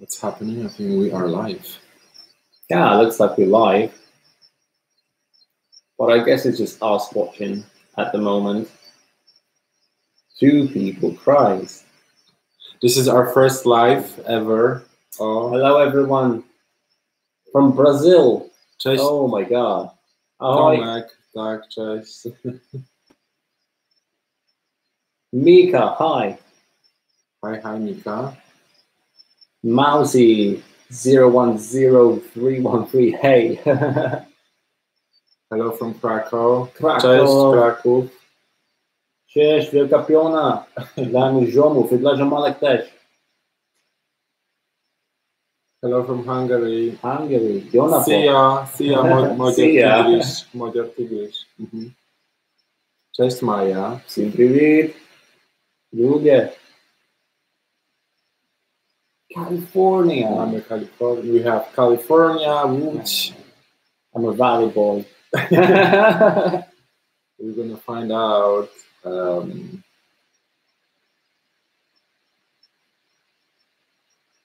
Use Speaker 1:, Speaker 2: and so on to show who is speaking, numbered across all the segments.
Speaker 1: What's happening? I think we are live.
Speaker 2: Yeah, looks like we're live. But I guess it's just us watching at the moment. 2 people, Christ.
Speaker 1: This is our first live ever. Oh.
Speaker 2: Hello everyone from Brazil.
Speaker 1: Cześć.
Speaker 2: Oh my god. Ahoy.
Speaker 1: Tomek, tak, cześć.
Speaker 2: Mika, hi.
Speaker 1: Hi, Mika.
Speaker 2: Mousy 010313, hey.
Speaker 1: Hello from Krakow.
Speaker 2: Kraków.
Speaker 1: Cześć, Kraków.
Speaker 2: Cześć, wielka piona. Dla mnie ziomów i dla ziomalek też.
Speaker 1: Hello from Hungary.
Speaker 2: Hungary, piona.
Speaker 1: See ya, Magyar Tigris. Cześć, Maja.
Speaker 2: Всім привіт. Ludzie. California.
Speaker 1: Mamy California. We have California, Łódź.
Speaker 2: I'm a valley boy.
Speaker 1: We're gonna find out.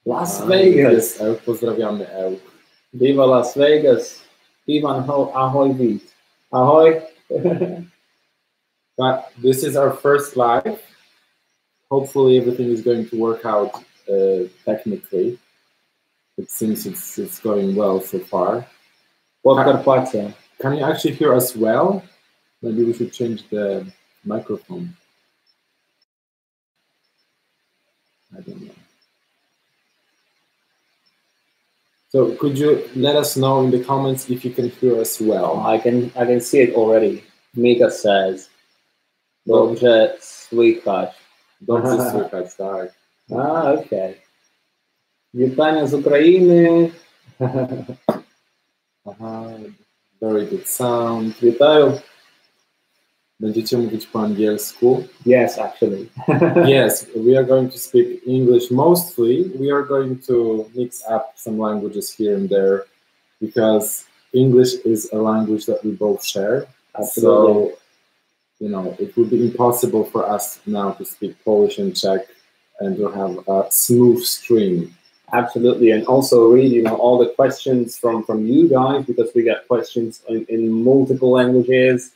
Speaker 2: Las Vegas.
Speaker 1: Ełk, pozdrawiamy Ełk.
Speaker 2: Viva Las Vegas. Ivan, ahoy, Vít. Ahoy.
Speaker 1: But this is our first live. Hopefully everything is going to work out technically. It seems it's going well so far.
Speaker 2: Podkarpacie.
Speaker 1: Can you actually hear us well? Maybe we should change the microphone. I don't know. So could you let us know in the comments if you can hear us well?
Speaker 2: I can see it already. Mika says. Dobrze słychać.
Speaker 1: Dobrze słychać, tak.
Speaker 2: Okay. Witania z Ukrainy.
Speaker 1: Aha, very good sound.
Speaker 2: Witają.
Speaker 1: Będziecie mówić po angielsku?
Speaker 2: Yes, actually.
Speaker 1: Yes, we are going to speak English mostly. We are going to mix up some languages here and there because English is a language that we both share.
Speaker 2: Absolutely.
Speaker 1: So, you know, it would be impossible for us now to speak Polish and Czech and to have a smooth stream.
Speaker 2: Absolutely, and also read, you know, all the questions from you guys, because we got questions in multiple languages: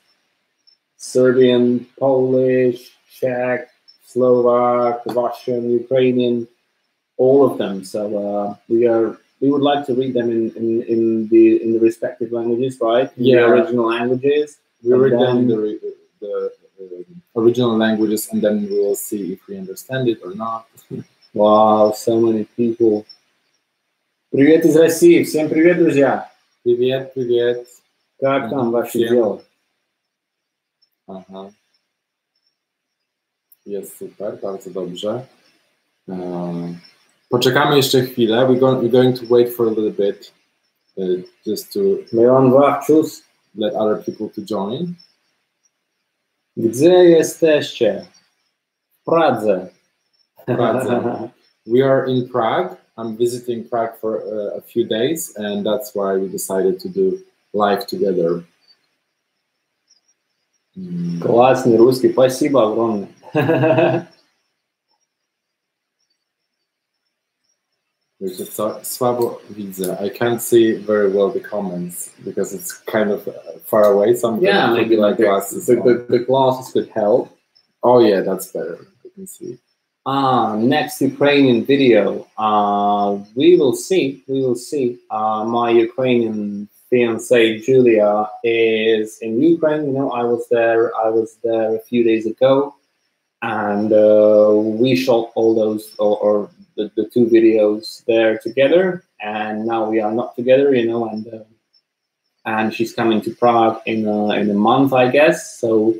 Speaker 2: Serbian, Polish, Czech, Slovak, Russian, Ukrainian, all of them. So we would like to read them in the respective languages, right?
Speaker 1: Yeah,
Speaker 2: the original languages.
Speaker 1: We read them the original languages, and then we will see if we understand it or not.
Speaker 2: Wow, so many people. Привет из России. Всем привет, друзья.
Speaker 1: Привет, привет.
Speaker 2: Как там ваши дела?
Speaker 1: Aha. Jest super, bardzo dobrze. Poczekamy jeszcze chwilę. We're going to wait for a little bit just to let other people to join.
Speaker 2: Gdzie jesteście? W Pradze.
Speaker 1: We are in Prague. I'm visiting Prague for a few days, and that's why we decided to do live together.
Speaker 2: Классный русский, спасибо огромное.
Speaker 1: Słabo widzę. I can't see very well the comments because it's kind of far away.
Speaker 2: Yeah, maybe like
Speaker 1: glasses.
Speaker 2: The glasses could help.
Speaker 1: Oh yeah, that's better. You can see.
Speaker 2: Next Ukrainian video. We will see. My Ukrainian fiancée Julia is in Ukraine. You know, I was there a few days ago, and we shot all those or the 2 videos there together. And now we are not together, you know, and she's coming to Prague in a month, I guess. So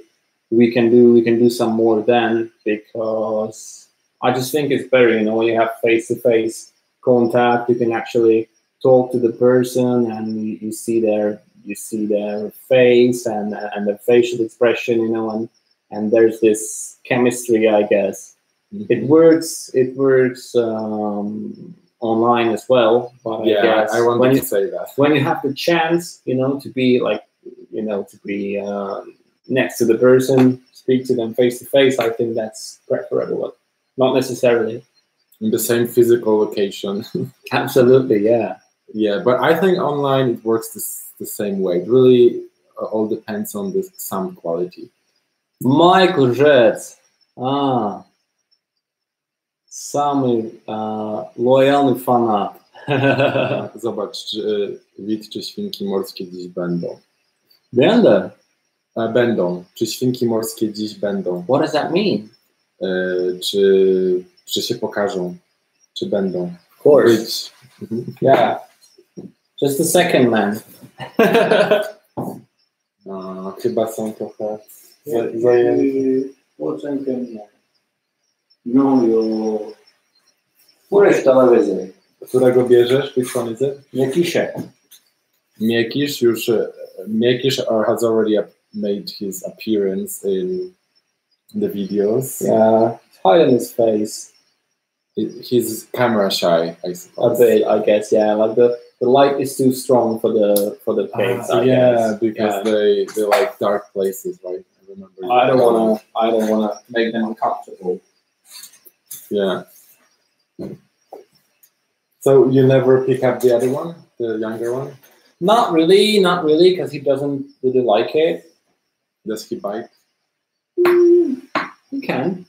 Speaker 2: we can do some more then, because I just think it's better, you know, when you have face-to-face contact, you can actually talk to the person and you see their face and their facial expression, you know, and there's this chemistry, I guess. Mm-hmm. It works online as well, but
Speaker 1: yeah,
Speaker 2: I guess
Speaker 1: I wanted to say that
Speaker 2: when you have the chance, you know, to be like, you know, to be next to the person, speak to them face to face, I think that's preferable. Not necessarily.
Speaker 1: in the same physical location.
Speaker 2: Absolutely, yeah.
Speaker 1: Yeah, but I think online it works the same way. It really all depends on the sound quality.
Speaker 2: Michael Rzec. Samý lojalny fanat.
Speaker 1: Zobacz, Vít, czy świnki morskie dziś będą.
Speaker 2: Będę.
Speaker 1: Będą. Czy świnki morskie dziś będą?
Speaker 2: What does that mean?
Speaker 1: Czy się pokażą? Czy będą?
Speaker 2: Of course.
Speaker 1: Być.
Speaker 2: Yeah. Just a second, man.
Speaker 1: Chyba są trochę zajęci.
Speaker 2: No, Któreś telewizy?
Speaker 1: Którego bierzesz? Which one is it?
Speaker 2: Miekiszek.
Speaker 1: Miekisz już. Miekisz has already made his appearance in the videos.
Speaker 2: Yeah, hiding his face.
Speaker 1: He's camera shy, I suppose.
Speaker 2: A bit, I guess. Yeah, like the light is too strong for the kids. I guess.
Speaker 1: Because they like dark places, right? I remember.
Speaker 2: I don't wanna make them uncomfortable.
Speaker 1: Yeah. So you never pick up the other one, the younger one?
Speaker 2: Not really, because he doesn't really like it.
Speaker 1: Does he bite?
Speaker 2: He can.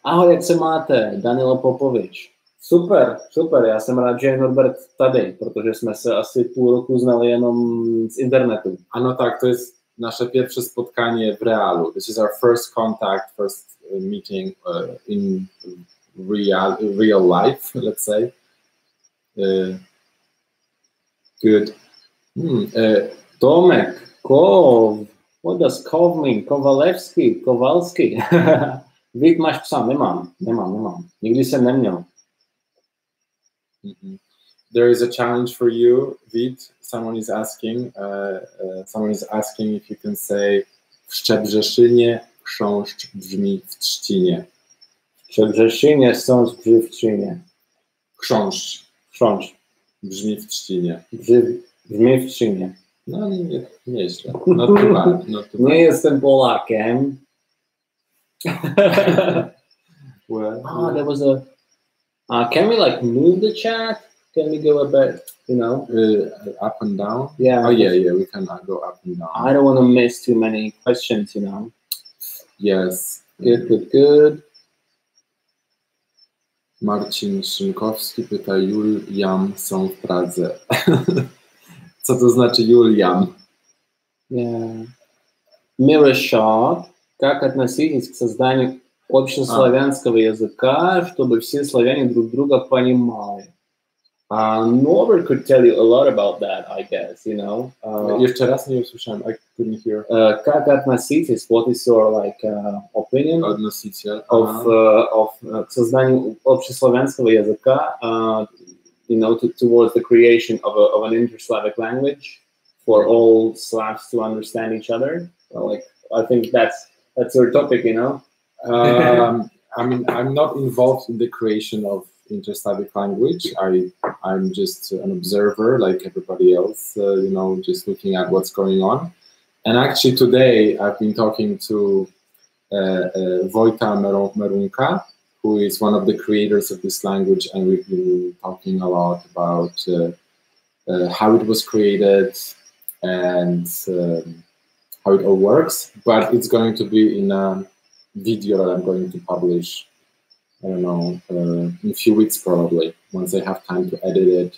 Speaker 2: Ahoj, jak se máte? Danilo Popovič. Super, já jsem rád, že je Norbert tady, protože jsme se asi půl roku znali jenom z internetu.
Speaker 1: Ano tak, to jest nasze pierwsze spotkanie w realu. This is our first contact, first meeting in real life, let's say. Good.
Speaker 2: Tomek, Kov. What does Kov mean? Kowalewski, Kowalski. Vít, máš psa? Nemám. Nikdy jsem neměl.
Speaker 1: There is a challenge for you, Vít. Someone is asking if you can say w Szczebrzeszynie chrząszcz brzmi w trzcinie.
Speaker 2: W Szczebrzeszynie sąd brzmi w trzcinie.
Speaker 1: Chrząszcz.
Speaker 2: Chrząszcz.
Speaker 1: Brzmi w trzcinie.
Speaker 2: Brzmi w trzcinie.
Speaker 1: No nieźle. Not too bad.
Speaker 2: Nie jestem Polakiem.
Speaker 1: Well,
Speaker 2: there was a. Can we like move the chat? Can we go a bit,
Speaker 1: up and down?
Speaker 2: Yeah.
Speaker 1: Oh yeah. We can go up and down.
Speaker 2: I don't want to miss too many questions,
Speaker 1: Yes.
Speaker 2: Good.
Speaker 1: Marcin Szynkowski pyta, Julian są w Pradze. Co to znaczy Julian?
Speaker 2: Yeah. Miroshot, как относитесь к созданию общеславянского языка, чтобы все славяне друг друга понимали? Norbert could tell you a lot about that, I guess,
Speaker 1: Jeszcze raz nie usłyszałem, I couldn't hear.
Speaker 2: Как относитесь, what is your opinion
Speaker 1: Odnosiciel
Speaker 2: of к созданию общеславянского языка, towards the creation of an inter-Slavic language for all Slavs to understand each other? I think that's your topic,
Speaker 1: I mean, I'm not involved in the creation of inter-Slavic language. I'm just an observer, like everybody else, just looking at what's going on. And actually, today I've been talking to Wojta Merunka, who is one of the creators of this language, and we've been talking a lot about how it was created and how it all works. But it's going to be in a video that I'm going to publish, I don't know, in a few weeks probably, once I have time to edit it.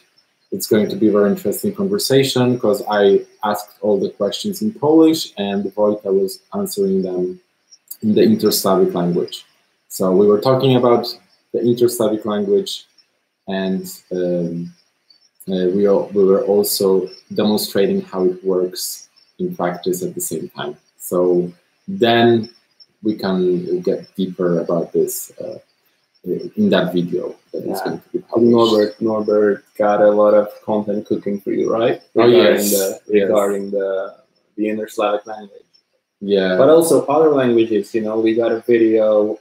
Speaker 1: It's going to be a very interesting conversation because I asked all the questions in Polish and Wojta was answering them in the inter-Slavic language. So we were talking about the inter-Slavic language, and we were also demonstrating how it works in practice at the same time. So then we can get deeper about this in that video that is going to be published.
Speaker 2: Norbert got a lot of content cooking for you, right? Regarding the inter-Slavic language.
Speaker 1: Yeah.
Speaker 2: But also other languages, we got a video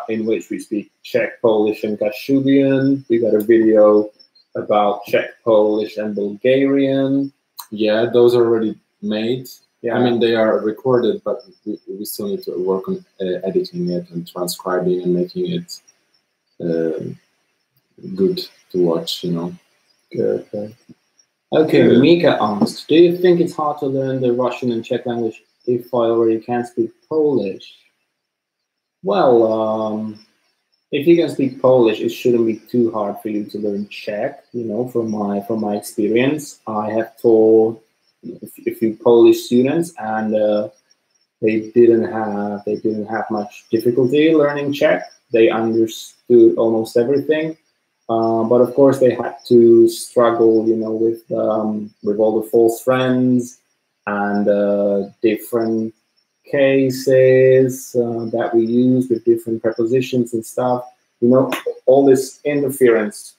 Speaker 2: in which we speak Czech, Polish, and Kashubian. We got a video about Czech, Polish, and Bulgarian.
Speaker 1: Yeah, those are already made.
Speaker 2: Yeah.
Speaker 1: I mean, they are recorded, but we still need to work on editing it and transcribing and making it good to watch, you know.
Speaker 2: Good. Okay,
Speaker 1: Good.
Speaker 2: Mika asked, do you think it's hard to learn the Russian and Czech language if I already can speak Polish? Well, if you can speak Polish, it shouldn't be too hard for you to learn Czech. You know, from my experience, I have taught a few Polish students, and they didn't have much difficulty learning Czech. They understood almost everything, but of course they had to struggle, you know, with all the false friends and different cases that we use with different prepositions and stuff. You know, all this interference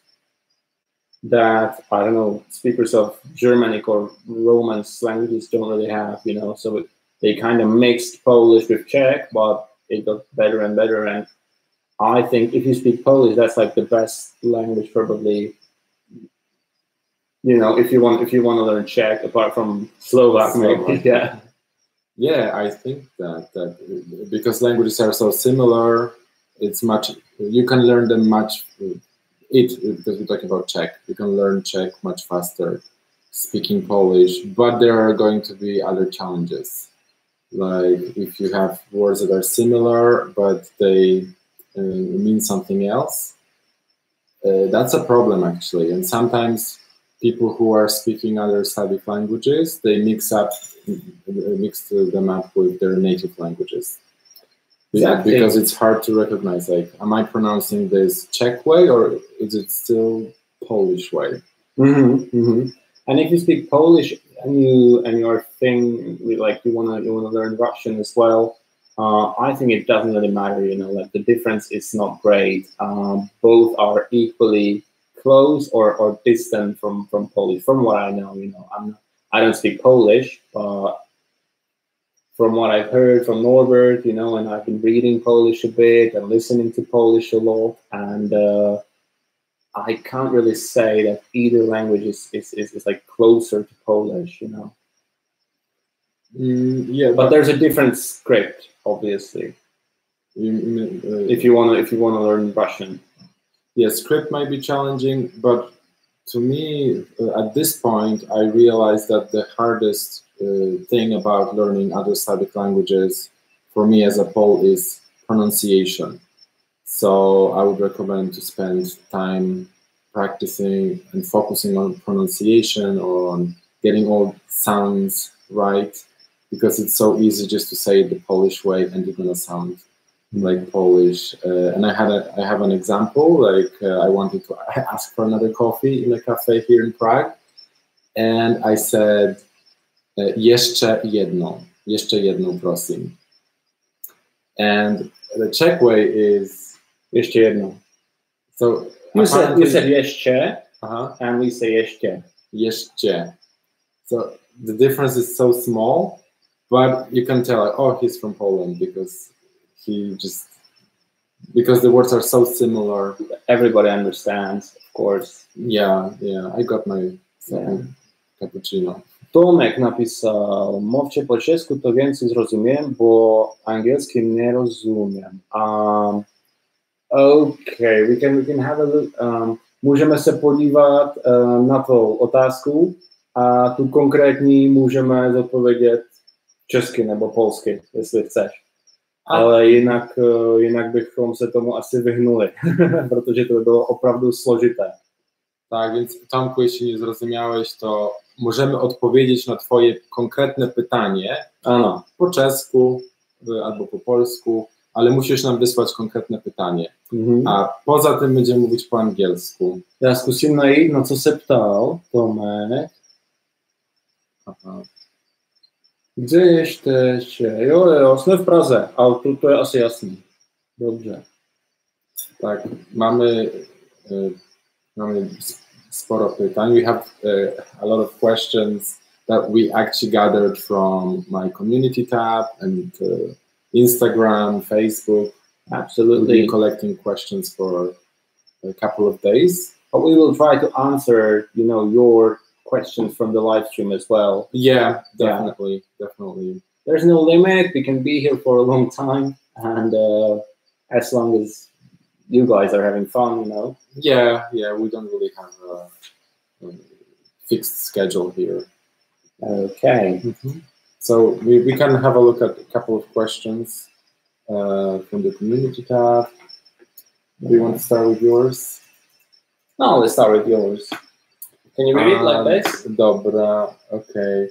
Speaker 2: that, I don't know, speakers of Germanic or Romance languages don't really have, you know. So they kind of mixed Polish with Czech, but it got better and better. And I think if you speak Polish, that's like the best language probably. You know, if you want to learn Czech, apart from Slovak, maybe.
Speaker 1: Yeah, I think that because languages are so similar, it's much, you can learn them much. Because we're talking about Czech, you can learn Czech much faster speaking Polish, but there are going to be other challenges. Like if you have words that are similar but they mean something else, that's a problem actually. And sometimes people who are speaking other Slavic languages, they mix them up with their native languages. Exactly. Because it's hard to recognize, like, am I pronouncing this Czech way or is it still Polish way?
Speaker 2: And if you speak Polish and you're like you wanna learn Russian as well, I think it doesn't really matter. You know, like the difference is not great. Both are equally close or distant from Polish. From what I know, you know, I don't speak Polish, but from what I've heard from Norbert, you know, and I've been reading Polish a bit and listening to Polish a lot, and I can't really say that either language is like closer to Polish, you know.
Speaker 1: Yeah,
Speaker 2: but there's a different script, obviously. If you wanna learn Russian,
Speaker 1: yeah, script might be challenging, but to me, at this point, I realized that the hardest thing about learning other Slavic languages for me as a Pole is pronunciation. So I would recommend to spend time practicing and focusing on pronunciation or on getting all sounds right, because it's so easy just to say it the Polish way and you're gonna sound like Polish. And I have an example, like I wanted to ask for another coffee in a cafe here in Prague, and I said jeszcze jedno prosim. And the Czech way is
Speaker 2: jeszcze jedno.
Speaker 1: So
Speaker 2: you said jeszcze, and we say jeszcze.
Speaker 1: Jeszcze. So the difference is so small, but you can tell, like, oh, he's from Poland because the words are so similar.
Speaker 2: Everybody understands, of course.
Speaker 1: Yeah. I got my second cappuccino.
Speaker 2: Tomek napisał, mówcie po czesku, to więcej zrozumiem, bo angielskim nie rozumiem. Okay, we can have a look. Můžeme se podívat na tvou otázku a tu konkrétní můžeme zodpovědět česky nebo polsky, jestli chceš. Ale jinak bychom se tomu asi vyhnuli, protože to by bylo opravdu složité.
Speaker 1: Tak, więc Tomku, jeśli nie zrozumiałeś, to możemy odpowiedzieć na twoje konkretne pytanie po czesku albo po polsku, ale musisz nam wysłać konkretne pytanie. A poza tym będziemy mówić po angielsku.
Speaker 2: Já zkusím najít, na co se ptal Tomek. Gdzie jesteście? Jo, jsme v Praze, ale to je asi jasný. Dobře.
Speaker 1: Tak, mamy sporo pytań. We have a lot of questions that we actually gathered from my community tab and Instagram, Facebook.
Speaker 2: Absolutely.
Speaker 1: We've been collecting questions for a couple of days.
Speaker 2: But we will try to answer, you know, your questions from the live stream as well.
Speaker 1: Yeah, definitely.
Speaker 2: There's no limit. We can be here for a long time, and as long as you guys are having fun, you know.
Speaker 1: Yeah, we don't really have a fixed schedule here.
Speaker 2: Okay.
Speaker 1: So we can have a look at a couple of questions from the community tab. Do you want to start with yours?
Speaker 2: No, let's start with yours. Can you read it like this?
Speaker 1: Dobra, okej.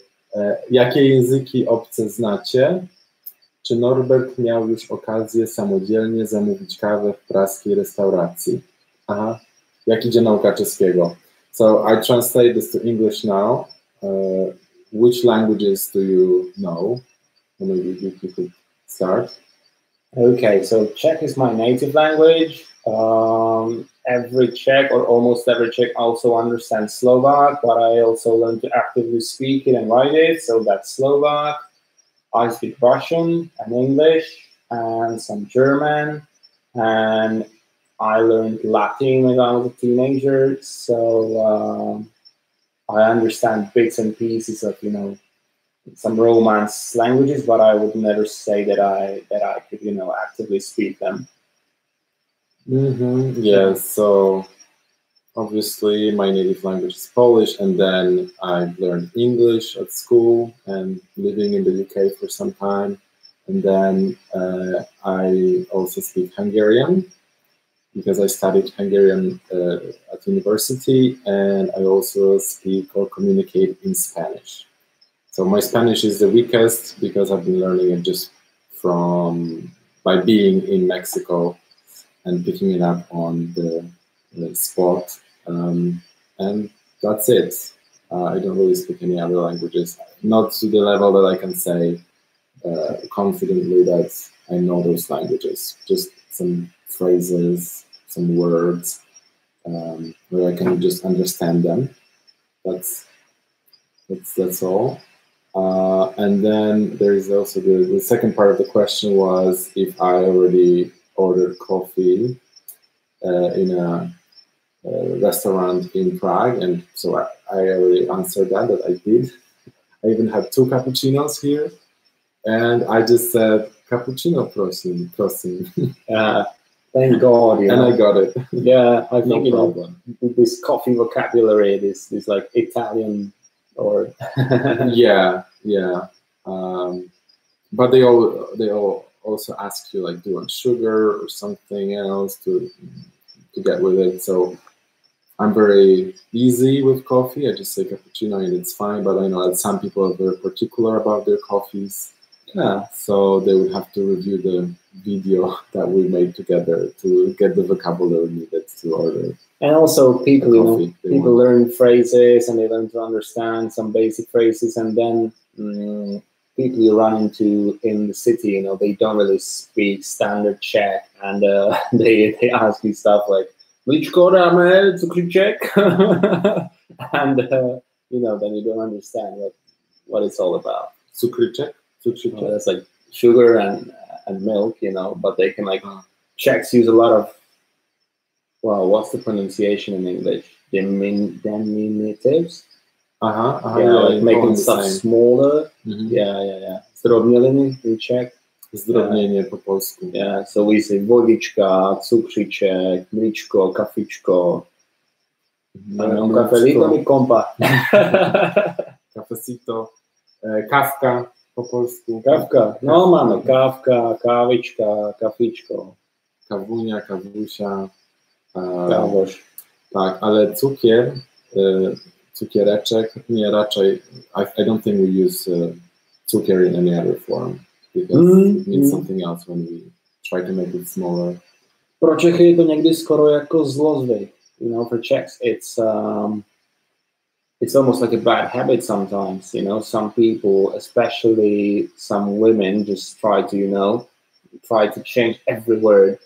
Speaker 1: Jakie języki obce znacie? Czy Norbert miał już okazję samodzielnie zamówić kawę w praskiej restauracji? Aha. Jak idzie nauka czeskiego? So I translate this to English now. Which languages do you know? Maybe you could start.
Speaker 2: Okay, so Czech is my native language. Every Czech or almost every Czech also understands Slovak, but I also learned to actively speak it and write it. So that's Slovak. I speak Russian and English and some German, and I learned Latin when I was a teenager. So I understand bits and pieces of, you know, some Romance languages, but I would never say that I could, you know, actively speak them.
Speaker 1: Yeah, so obviously my native language is Polish, and then I've learned English at school and living in the UK for some time. And then I also speak Hungarian because I studied Hungarian at university, and I also speak or communicate in Spanish. So my Spanish is the weakest because I've been learning it just by being in Mexico and picking it up on the spot. And that's it. I don't really speak any other languages, not to the level that I can say confidently that I know those languages. Just some phrases, some words, where I can just understand them. That's all. And then there is also the second part of the question was if I already ordered coffee in a restaurant in Prague, and so I already answered that I did. I even had 2 cappuccinos here, and I just said cappuccino, prosim.
Speaker 2: Thank God, you know.
Speaker 1: And I got it.
Speaker 2: Yeah, I think,
Speaker 1: No problem.
Speaker 2: This coffee vocabulary, this like Italian or
Speaker 1: yeah. But they all also ask you, like, do you want sugar or something else to get with it. So I'm very easy with coffee. I just say cappuccino and it's fine. But I know that some people are very particular about their coffees. Yeah, so they would have to review the video that we made together to get the vocabulary needed to order.
Speaker 2: And also people, people learn phrases and they learn to understand some basic phrases, and then people you run into in the city, you know, they don't really speak standard Czech, and they ask you stuff like "Mličko dáme, cukříček," and you know, then you don't understand what it's all about.
Speaker 1: Cukříček?
Speaker 2: That's like sugar and milk, you know, but they can, like, Czechs use a lot of, well, what's the pronunciation in English? Diminutives? Like making stuff smaller. Yeah. Zdrobněliny in Czech.
Speaker 1: Zdrobnění po polsku.
Speaker 2: Yeah, so we say vodička, cukříček, mlíčko, kafičko. Kafelito mi kompa.
Speaker 1: Cafecito. Kawka po polsku.
Speaker 2: Kawka. No, mamy kawka, kawiczka, kaficzko.
Speaker 1: Kawunia, kawusia.
Speaker 2: Kawosz.
Speaker 1: Tak, ale cukier, cukiereczek, nie, raczej, I don't think we use cukier in any other form, because it means something else when we try to make it smaller.
Speaker 2: Pro Čechy je to někdy skoro jako zlozvyk. You know, for Czechs, it's almost like a bad habit sometimes, you know. Some people, especially some women, just try to, you know, change every word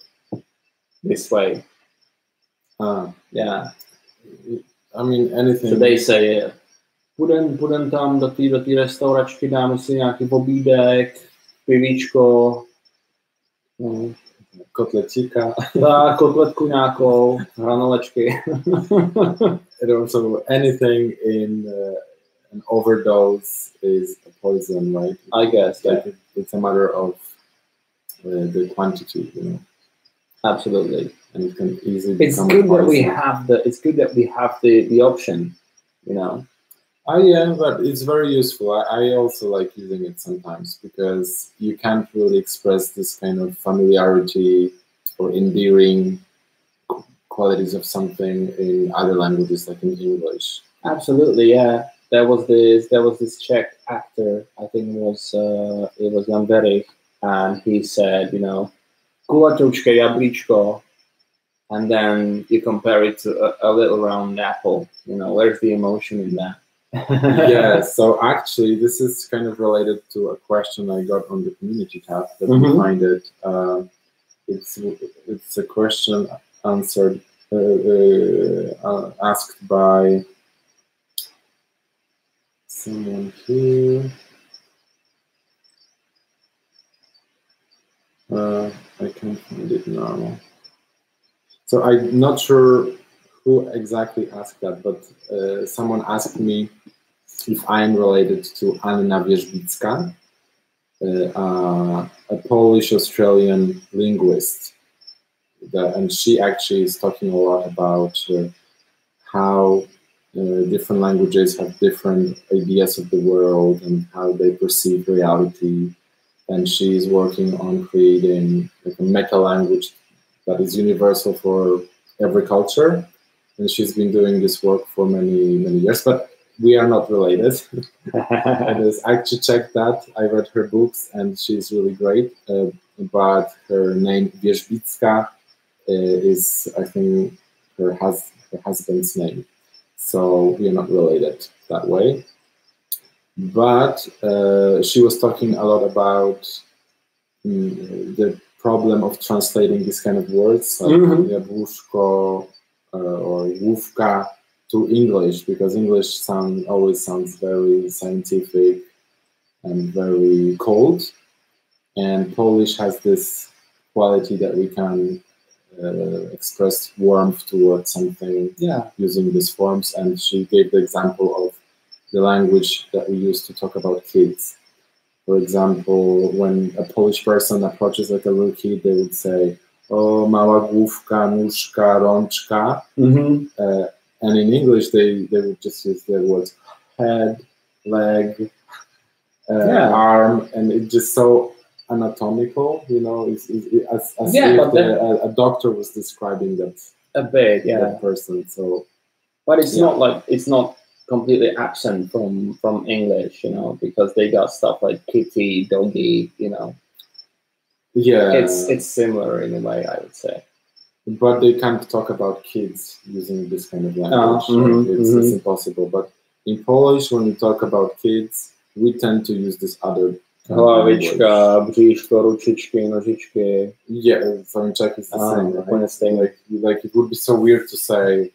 Speaker 2: this way. Yeah.
Speaker 1: I mean, anything.
Speaker 2: So they say, půjdem tam do té restauračky, dáme si nějaký obídek, pivíčko,
Speaker 1: kotlecika.
Speaker 2: Tak, kotletku nějakou, hranolečky.
Speaker 1: And also anything in an overdose is a poison, right?
Speaker 2: I guess,
Speaker 1: like it's a matter of the quantity, you know.
Speaker 2: Absolutely.
Speaker 1: and it can easily
Speaker 2: It's
Speaker 1: become
Speaker 2: good that we
Speaker 1: poison.
Speaker 2: have the. It's good that we have the option. You know.
Speaker 1: Yeah, but it's very useful. I also like using it sometimes because you can't really express this kind of familiarity or endearing qualities of something in other languages, like in English.
Speaker 2: Absolutely, yeah. There was this Czech actor. I think it was Jan Verich, and he said, you know, kulatoučké jablíčko, and then you compare it to a little round apple. You know, where's the emotion in that?
Speaker 1: Yeah, so actually this is kind of related to a question I got on the community tab that we find it. It's a question answered asked by someone here. I can't find it now. So I'm not sure who exactly asked that, but someone asked me if I'm related to Anna Wierzbicka, a Polish-Australian linguist. And she actually is talking a lot about how different languages have different ideas of the world and how they perceive reality. And she's working on creating like a meta language that is universal for every culture. And she's been doing this work for many, many years, but we are not related. I actually checked that. I read her books and she's really great. But her name, Wierzbicka, is, I think, her husband's name. So we are not related that way. But she was talking a lot about the problem of translating these kind of words, like jabłuszko or główka, to English, because English always sounds very scientific and very cold. And Polish has this quality that we can express warmth towards something using these forms. And she gave the example of the language that we use to talk about kids. For example, when a Polish person approaches like a little kid, they would say, "Oh, mała główka, nóżka, rączka." And in English, they would just use the words head, leg, arm, and it's just so anatomical, you know, as if a doctor was describing that that person. So,
Speaker 2: but it's not like it's not completely absent from English, you know, because they got stuff like kitty, doggy, you know.
Speaker 1: Yeah,
Speaker 2: it's similar in a way, I would say.
Speaker 1: But they can't talk about kids using this kind of language. It's impossible. But in Polish, when we talk about kids, we tend to use this other
Speaker 2: hlavička, bříško, ručičky, nožičky.
Speaker 1: Yeah, so in Czech it's the same. Right? Like it would be so weird to say.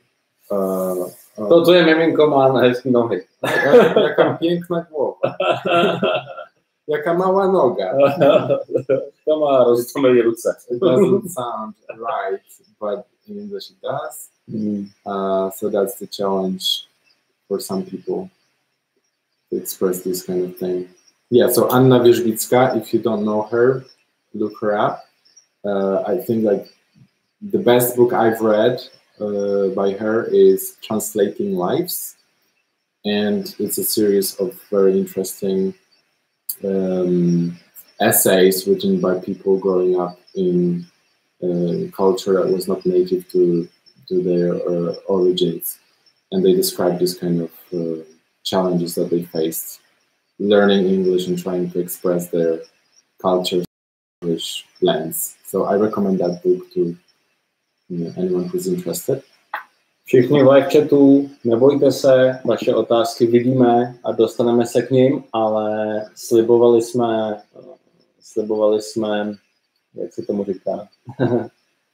Speaker 2: To je miminko má hezký nohy.
Speaker 1: Jaka piękna głowa. Jaka mała noga.
Speaker 2: To má roztomilé ruce.
Speaker 1: It doesn't sound right, but in English it does. So that's the challenge for some people to express this kind of thing. Yeah, so Anna Wierzbicka, if you don't know her, look her up. I think like the best book I've read by her is Translating Lives. And it's a series of very interesting essays written by people growing up in culture that was not native to their origins. And they describe this kind of challenges that they faced learning English and trying to express their culture English lens. So I recommend that book to anyone who's interested.
Speaker 2: Všichni v live chatu, nebojte se, vaše otázky vidíme a dostaneme se k nim, ale slibovali jsme, jak se tomu říká,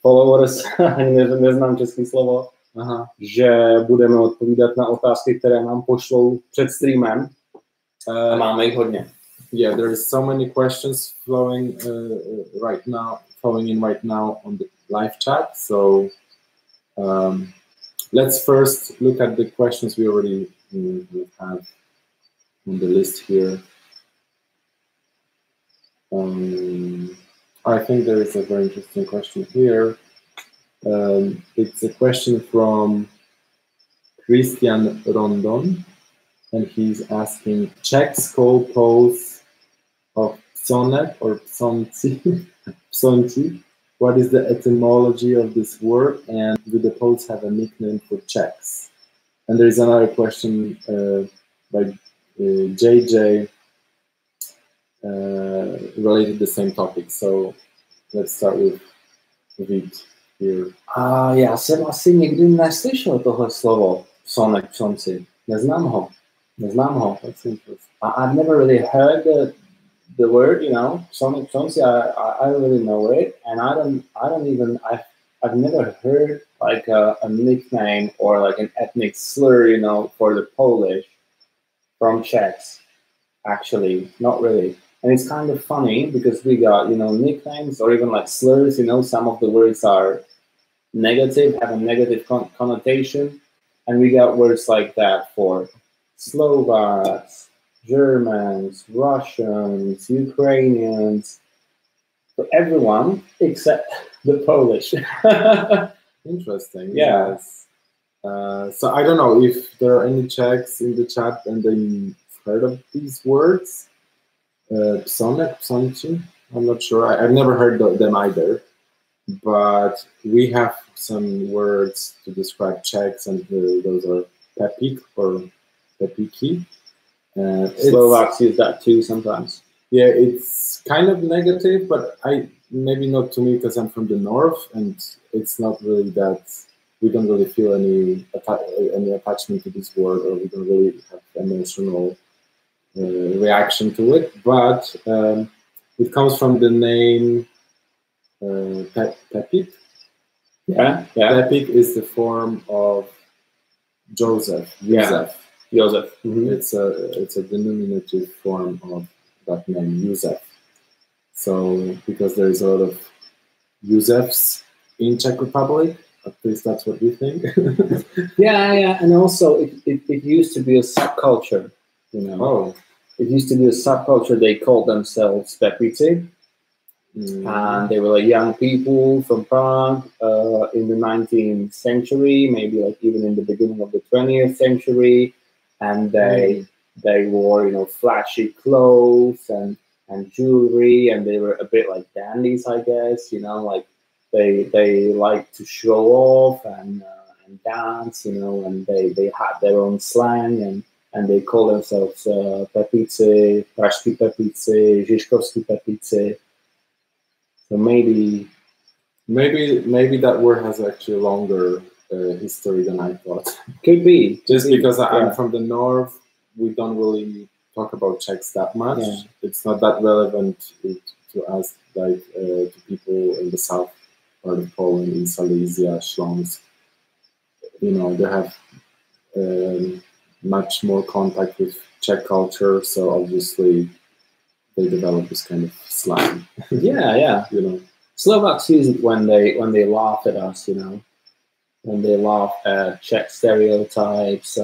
Speaker 2: followers, ani neznám české slovo, že budeme odpovídat na otázky, které nám pošlou před streamem. Máme jich hodně.
Speaker 1: Yeah, there is so many questions flowing right now on the live chat. So let's first look at the questions we already have on the list here. I think there is a very interesting question here. It's a question from Christian Rondon, and he's asking, Czechs call Poles of psonek or psonci, psonci. What is the etymology of this word, and do the Poles have a nickname for Czechs? And there is another question by JJ related to the same topic. So let's start with Vít here.
Speaker 2: Já jsem asi nikdy neslyšel tohle slovo psonek, psonci. Neznám ho.
Speaker 1: That's interesting.
Speaker 2: I've never really heard the word, you know, psonek, psonci. I don't really know it, and I've never heard like a nickname or like an ethnic slur, you know, for the Polish from Czechs. Actually, not really. And it's kind of funny because we got, you know, nicknames or even like slurs, you know, some of the words are negative, have a negative connotation. And we got words like that for Slovaks, Germans, Russians, Ukrainians, for everyone except the Polish.
Speaker 1: Interesting.
Speaker 2: Yeah.
Speaker 1: Yes. So I don't know if there are any Czechs in the chat and they've heard of these words. Psonek, psonci, I'm not sure. I've never heard them either. But we have some words to describe Czechs, and those are pepik or pepiki.
Speaker 2: Slovaks use that too sometimes.
Speaker 1: Yeah, it's kind of negative, but maybe not to me because I'm from the north, and it's not really that. We don't really feel any attachment to this word, or we don't really have emotional reaction to it. But it comes from the name Pepik.
Speaker 2: Yeah.
Speaker 1: Pepik is the form of Joseph.
Speaker 2: Joseph.
Speaker 1: Mm-hmm. It's a diminutive form of that name, Joseph. So because there is a lot of Josefs in Czech Republic, at least that's what we think.
Speaker 2: yeah, and also it used to be a subculture, you know.
Speaker 1: Oh.
Speaker 2: It used to be a subculture. They called themselves Pepici. And they were like young people from Prague in the 19th century, maybe like even in the beginning of the 20th century, and they wore, you know, flashy clothes and jewelry, and they were a bit like dandies, I guess, you know, like they liked to show off and dance, you know, and they had their own slang, and they call themselves Pepici, Pražský Pepici, Žižkovský Pepici. So maybe
Speaker 1: that word has actually a longer history than I thought.
Speaker 2: Could be.
Speaker 1: Just because I'm from the north, we don't really talk about Czechs that much. Yeah. It's not that relevant to us, like to people in the south part of Poland, in Silesia, Śląsk. You know, they have much more contact with Czech culture, so obviously they develop this kind of slang.
Speaker 2: Yeah.
Speaker 1: You know,
Speaker 2: Slovaks use it when they laugh at us. You know, when they laugh at Czech stereotypes,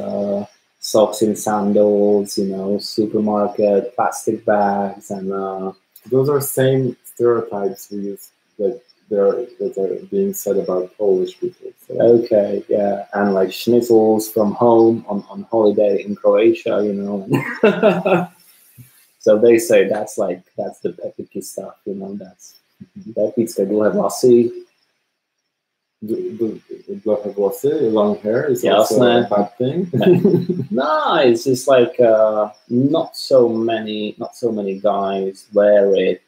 Speaker 2: socks in sandals. You know, supermarket plastic bags, and
Speaker 1: those are same stereotypes we use that are being said about Polish people. So.
Speaker 2: Okay, yeah, and like schnitzels from home on holiday in Croatia. You know. So they say that's the Pepiky stuff, you know. That's Pepická dlouhé vlasy.
Speaker 1: Dlouhé vlasy, long hair is also a bad thing.
Speaker 2: No, it's just like not so many guys wear it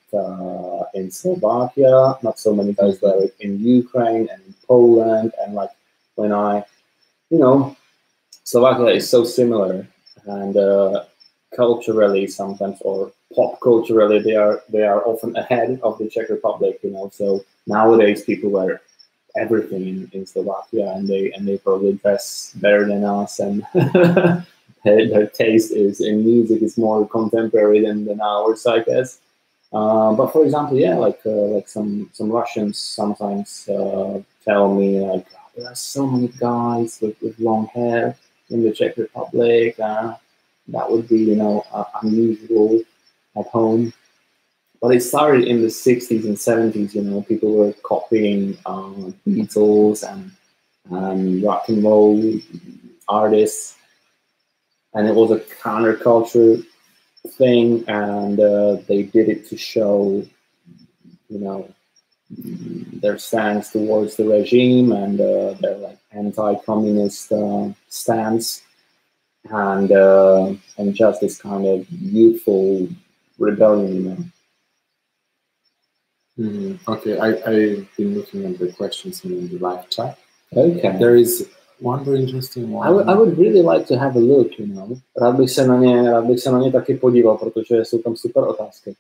Speaker 2: in Slovakia. Not so many guys wear it in Ukraine and in Poland. And like when Slovakia is so similar, and culturally sometimes, or pop culturally, they are often ahead of the Czech Republic, you know. So nowadays people wear everything in Slovakia, and they probably dress better than us, and their taste in music is more contemporary than ours, I guess. But for example, yeah, like some Russians sometimes tell me like, there are so many guys with long hair in the Czech Republic. That would be, you know, unusual at home. But it started in the 60s and 70s, you know, people were copying Beatles and rock and roll artists, and it was a counterculture thing, and they did it to show, you know, their stance towards the regime and their like anti-communist stance, and just this kind of youthful rebellion, you know.
Speaker 1: Okay, I've been looking at the questions in the live chat.
Speaker 2: Okay.
Speaker 1: There is one very interesting one.
Speaker 2: I would really like to have a look, you know. Rád bych se na ně taky podíval, protože jsou tam super otázky.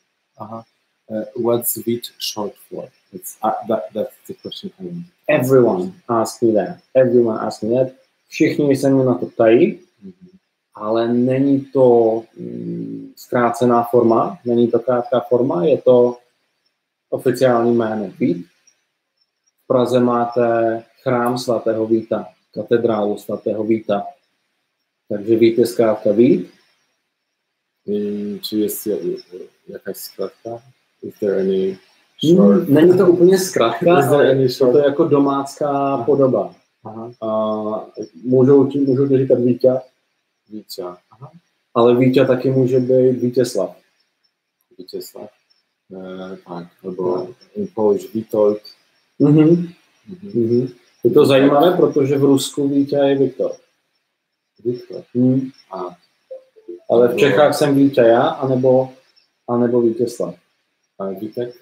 Speaker 1: What's Vít short for? That's the question.
Speaker 2: Everyone asked me that. Everyone asked me that. Všichni se mě na to ptají, ale není to zkrácená forma, není to krátká forma, je to oficiální jméno Vít. V Praze máte chrám svatého Víta, katedrálu svatého Víta. Takže Vít je zkrátka Vít.
Speaker 1: Czy jest jakaś zkratka? Is there any short?
Speaker 2: Není to úplně zkratka, ale je to jako domácká podoba. Můžou to říkat Vítě. Ale Vítě taky může být Vítězslav.
Speaker 1: Vítězslav. Tak, nebo in Polish Witold.
Speaker 2: Je to zajímavé, protože v Rusku Vítě je Viktor.
Speaker 1: Viktor.
Speaker 2: Ale v Čechách jsem Vítě já, anebo Vítězslav.
Speaker 1: A Vítek?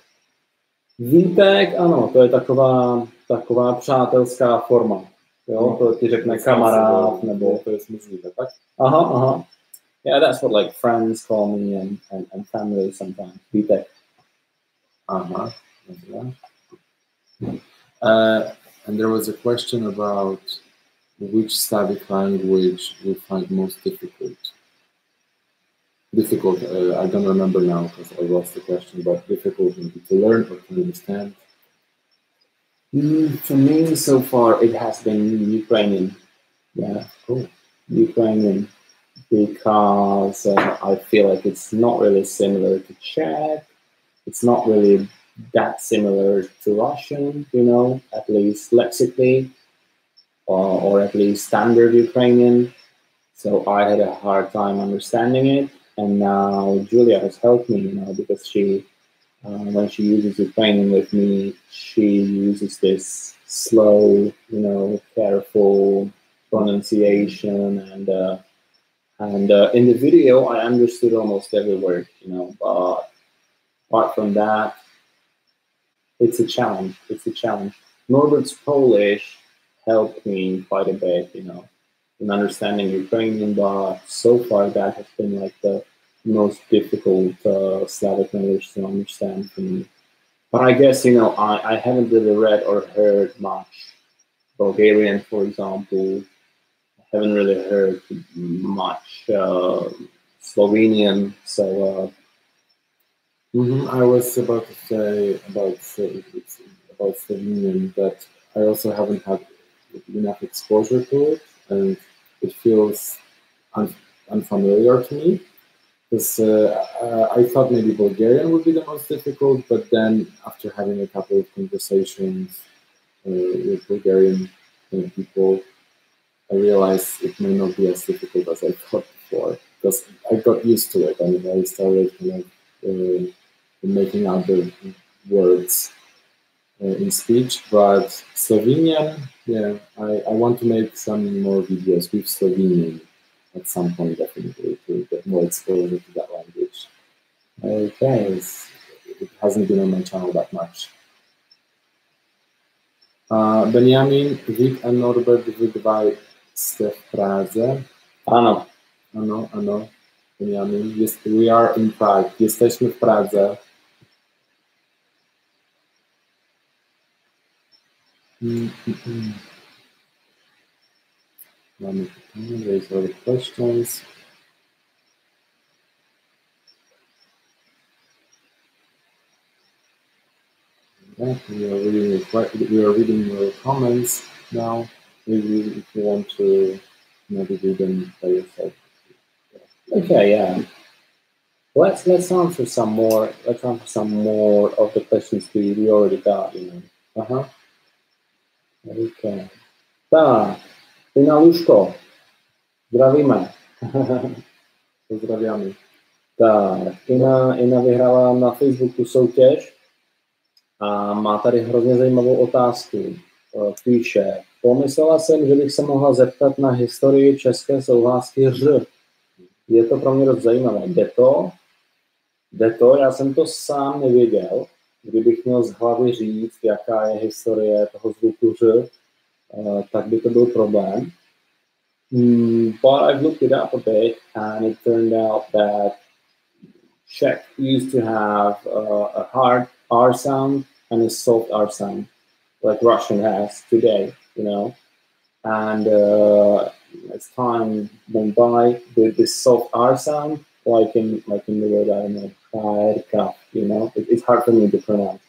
Speaker 2: Vítek, ano, to je taková přátelská forma. Jo, to ti řekne kamarád, nebo
Speaker 1: to je smyslivé, tak?
Speaker 2: Aha. Yeah, that's what like friends call me and family sometimes. Vítek.
Speaker 1: And there was a question about which Slavic language we find most difficult. I don't remember now because I lost the question, but difficult maybe to learn or to understand.
Speaker 2: For me, so far, it has been Ukrainian. Yeah, cool. Ukrainian, because I feel like it's not really similar to Czech. It's not really that similar to Russian, you know, at least lexically, or at least standard Ukrainian. So I had a hard time understanding it. And now Julia has helped me, you know, because she, when she uses Ukrainian with me, she uses this slow, you know, careful pronunciation, and in the video I understood almost every word, you know. But apart from that, it's a challenge. Norbert's Polish helped me quite a bit, you know, in understanding Ukrainian, but so far that has been like the most difficult Slavic language to understand for me. But I guess, you know, I haven't really read or heard much Bulgarian, for example. I haven't really heard much Slovenian, so
Speaker 1: I was about to say about Slovenian that I also haven't had enough exposure to it, and it feels unfamiliar to me. Because I thought maybe Bulgarian would be the most difficult, but then after having a couple of conversations with Bulgarian people, I realized it may not be as difficult as I thought before. Because I got used to it. I mean, I started kind of making out the words in speech, but Slovenian, yeah, I want to make some more videos with Slovenian at some point, definitely, to get more exposure to that language. Okay, it hasn't been on my channel that much. Benjamin, Vít and Norbert, vy dva jste v Praze.
Speaker 2: Ano.
Speaker 1: Ano. Benjamin, we are in Prague. Jesteśmy w Pradze. There's other questions. Yeah, we are reading your comments now. Maybe if you want to maybe read them by yourself.
Speaker 2: Okay, yeah. Let's answer some more. Let's answer some more of the questions we already got. You know. Okay. Tak. Ina Luško. Zdravíme.
Speaker 1: Pozdrawiamy.
Speaker 2: Tak. Ina vyhrála na Facebooku soutěž a má tady hrozně zajímavou otázku. Píše, pomyslela jsem, že bych se mohla zeptat na historii české souhlásky ř. Je to pro mě dost zajímavé. Jde to? Já jsem to sám nevěděl. Kdybych měl z hlavy říct, jaká je historie toho zvuku ř, tak by to byl problém. But I've looked it up a bit and it turned out that Czech used to have a hard R sound and a soft R sound, like Russian has today, you know. And as time went by, this soft R sound, like in the word, I don't know, Prague, you know, it's hard for me to pronounce.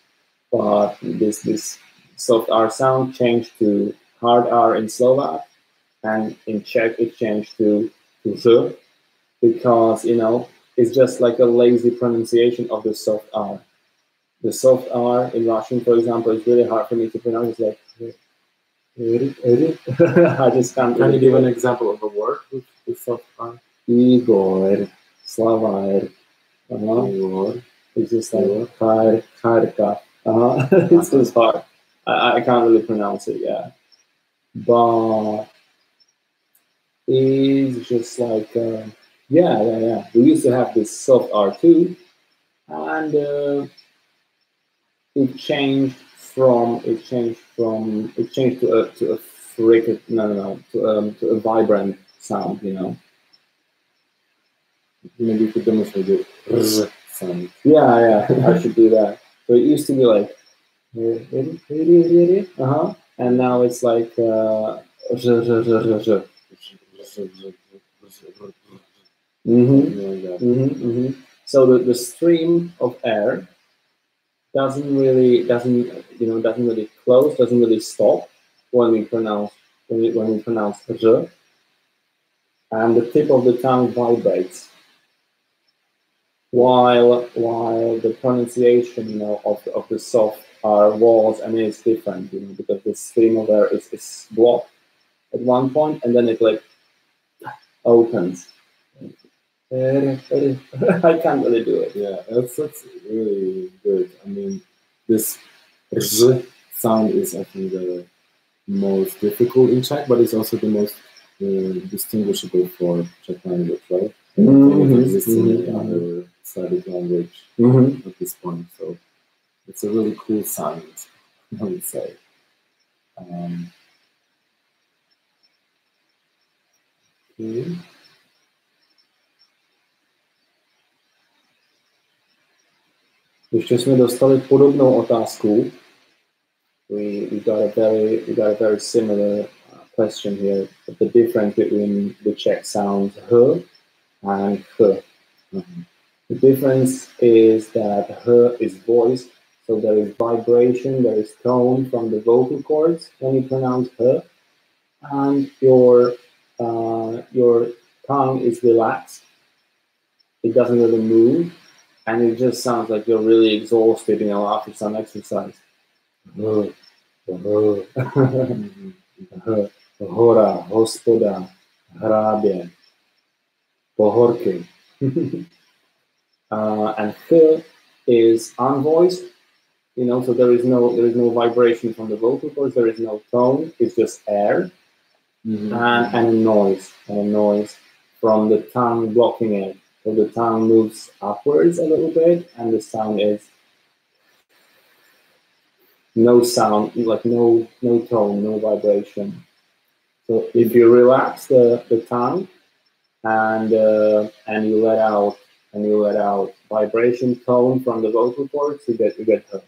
Speaker 2: But this soft R sound changed to hard R in Slovak, and in Czech it changed to z, because, you know, it's just like a lazy pronunciation of the soft R. The soft R in Russian, for example, is really hard for me to pronounce. It's like, I just can't.
Speaker 1: Can you give an example of a word with soft R?
Speaker 2: Igor, Slavar.
Speaker 1: Igor.
Speaker 2: It's just like Kharka. It's just hard. I can't really pronounce it, yeah. But it's just like, yeah. We used to have this soft R too, and it changed to a vibrant sound, you know.
Speaker 1: Maybe you could demonstrate the r sound.
Speaker 2: Yeah, I should do that. So it used to be like, and now it's like, So the stream of air doesn't really close, doesn't really stop when we pronounce r, and the tip of the tongue vibrates, while the pronunciation, you know, of the soft R was and is different, you know, because the stream of air is blocked at one point and then it like opens. I can't really do it.
Speaker 1: Yeah, that's really good. I mean, this z sound is, I think, the most difficult in Czech, but it's also the most distinguishable for Czech language, right? It exists in other Slavic language at this point, so it's a really cool sound, I would say. Okay.
Speaker 2: Ještě jsme dostali podobnou otázku. We got a very similar question here. The difference between the Czech sounds h and h. The difference is that h is voiced, so there is vibration, there is tone from the vocal cords when you pronounce h, and your tongue is relaxed. It doesn't really move. And it just sounds like you're really exhausted, you know, after some exercise. Hora, hospoda, hrábě, pohorky. And h is unvoiced, you know, so there is no vibration from the vocal cords, there is no tone, it's just air, and a noise from the tongue blocking it. So the tongue moves upwards a little bit, and the sound is no sound, like no tone, no vibration. So if you relax the tongue and you let out vibration, tone from the vocal cords, you get her.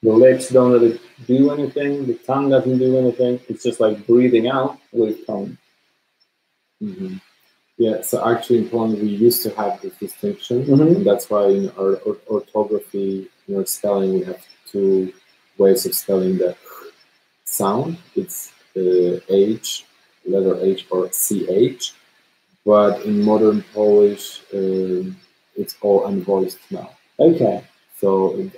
Speaker 2: The lips don't really do anything. The tongue doesn't do anything. It's just like breathing out with tone.
Speaker 1: Yeah, so actually in Poland we used to have this distinction, and that's why in our orthography, in our spelling, we have two ways of spelling the sound. It's H, letter H or CH, but in modern Polish, it's all unvoiced now.
Speaker 2: Okay.
Speaker 1: So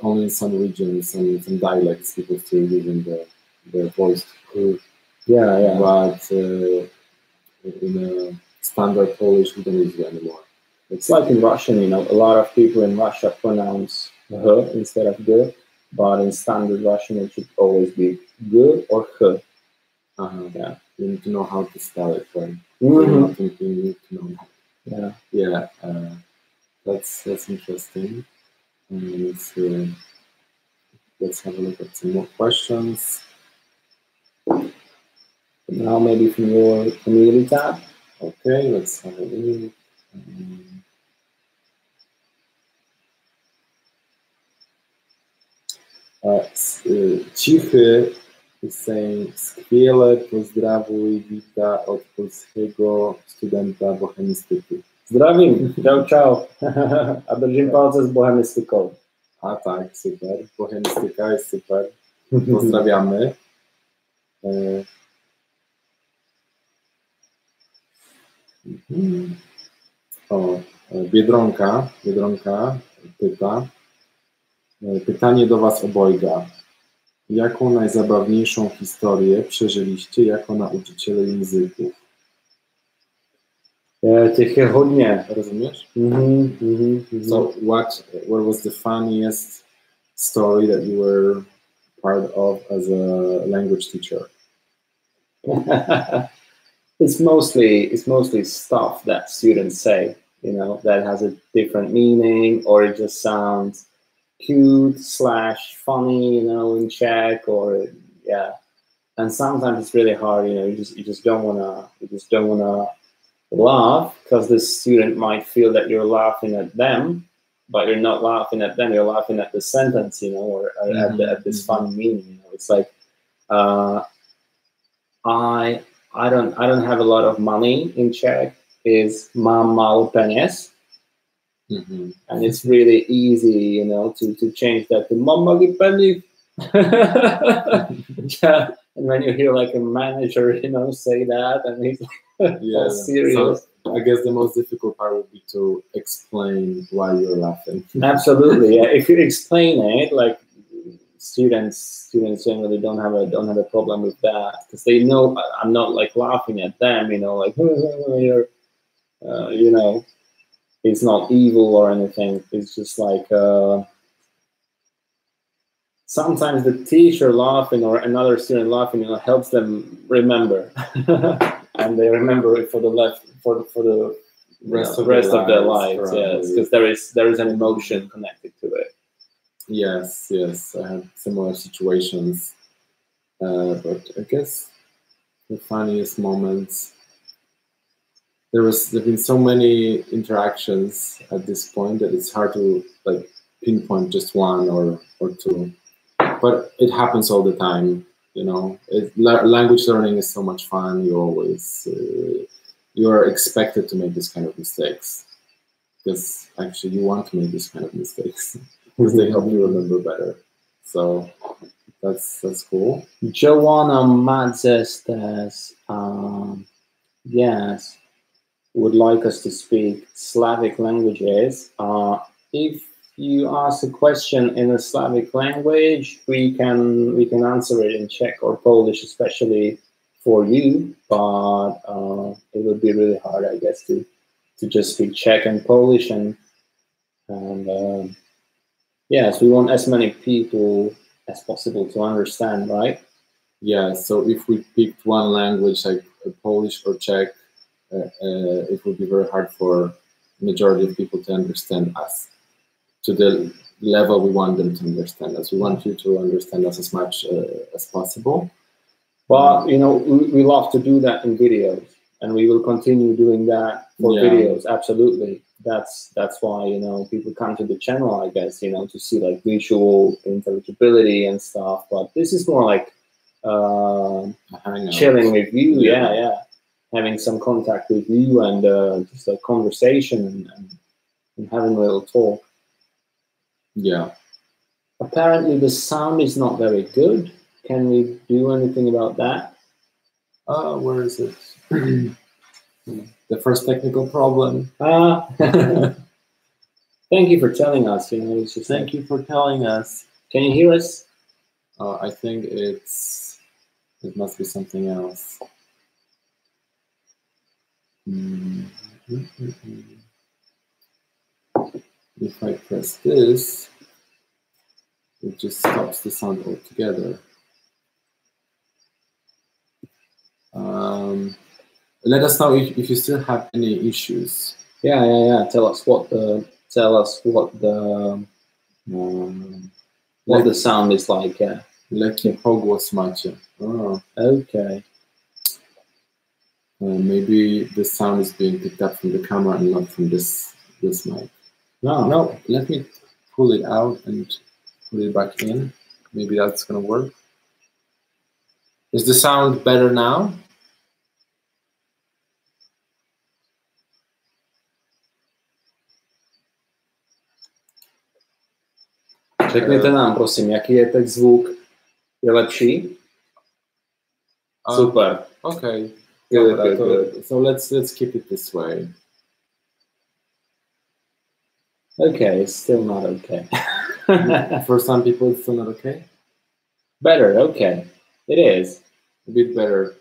Speaker 1: only in some regions and some dialects people still using the voiced.
Speaker 2: Yeah.
Speaker 1: But in a standard Polish, we don't use it anymore.
Speaker 2: It's like in Russian, a lot of people in Russia pronounce h instead of g, but in standard Russian it should always be g or h.
Speaker 1: Yeah, you need to know how to spell it, right?
Speaker 2: Mm-hmm.
Speaker 1: You need to know that. Yeah. That's interesting. And let's have a look at some more questions.
Speaker 2: Now maybe from your community tab.
Speaker 1: Okay, let's have a look. Cichy is saying, skwiele pozdrawuj Vita od polskiego studenta bohemistyki.
Speaker 2: Zdravím, čau. A držím palce s bohemistykou.
Speaker 1: A tak, super. Bohemistyka jest super. Pozdrawiamy. O, Biedronka pyta. Pytanie do Was obojga. Jaką najzabawniejszą historię przeżyliście jako nauczyciele języków?
Speaker 2: Těch je hodně,
Speaker 1: rozumiesz? So what was the funniest story that you were part of as a language teacher?
Speaker 2: It's mostly stuff that students say, that has a different meaning, or it just sounds cute / funny, in Czech, or and sometimes it's really hard, you just don't wanna laugh, because the student might feel that you're laughing at them, but you're not laughing at them, you're laughing at the sentence, or at this funny meaning. It's like I don't have a lot of money in Czech, is mám málo peněz. And it's really easy, to change that to mám malý peníz. Yeah. And when you hear like a manager, say that, and he's all serious.
Speaker 1: So I guess the most difficult part would be to explain why you're laughing.
Speaker 2: Absolutely, yeah. If you explain it, like students generally don't have a problem with that, because they know I'm not like laughing at them, like you're, it's not evil or anything. It's just like sometimes the teacher laughing or another student laughing, helps them remember, and they remember it for the rest of their lives. Right. Yes, because there is an emotion connected to it.
Speaker 1: Yes, I have similar situations, but I guess the funniest moments. There've been so many interactions at this point that it's hard to like pinpoint just one or two. But it happens all the time, language learning is so much fun. You always you are expected to make this kind of mistakes, because actually you want to make this kind of mistakes because they help you remember better. So that's cool.
Speaker 2: Joanna Madzes says, yes, would like us to speak Slavic languages. If you ask a question in a Slavic language, we can answer it in Czech or Polish, especially for you. But it would be really hard, I guess, to just speak Czech and Polish, and yes, we want as many people as possible to understand, right?
Speaker 1: Yeah. So if we picked one language like Polish or Czech, it would be very hard for majority of people to understand us to the level we want them to understand us. We want you to understand us as much as possible.
Speaker 2: But we love to do that in videos, and we will continue doing that for videos. Absolutely. That's why people come to the channel, I guess, to see like visual intelligibility and stuff. But this is more like chilling with you. Yeah. Having some contact with you, and just a conversation and having a little talk.
Speaker 1: Yeah.
Speaker 2: Apparently the sound is not very good. Can we do anything about that?
Speaker 1: Where is it? the first technical problem.
Speaker 2: Thank you for telling us. You know, it's just
Speaker 1: Thank you for telling us.
Speaker 2: Can you hear us?
Speaker 1: I think it must be something else. If I press this, it just stops the sound altogether. Let us know if you still have any issues.
Speaker 2: Yeah. Tell us what the sound is like.
Speaker 1: Lekki pogłos macie. Oh.
Speaker 2: Okay.
Speaker 1: Maybe the sound is being picked up from the camera and not from this mic. No. Let me pull it out and put it back in. Maybe that's gonna work. Is the sound better now?
Speaker 2: Řekněte nám, prosím, jaký je teď zvuk? Je lepší? Super.
Speaker 1: Okay.
Speaker 2: Good.
Speaker 1: So let's keep it this way.
Speaker 2: Okay, it's still not okay.
Speaker 1: For some people, it's still not okay?
Speaker 2: Better, okay. It is.
Speaker 1: A bit better.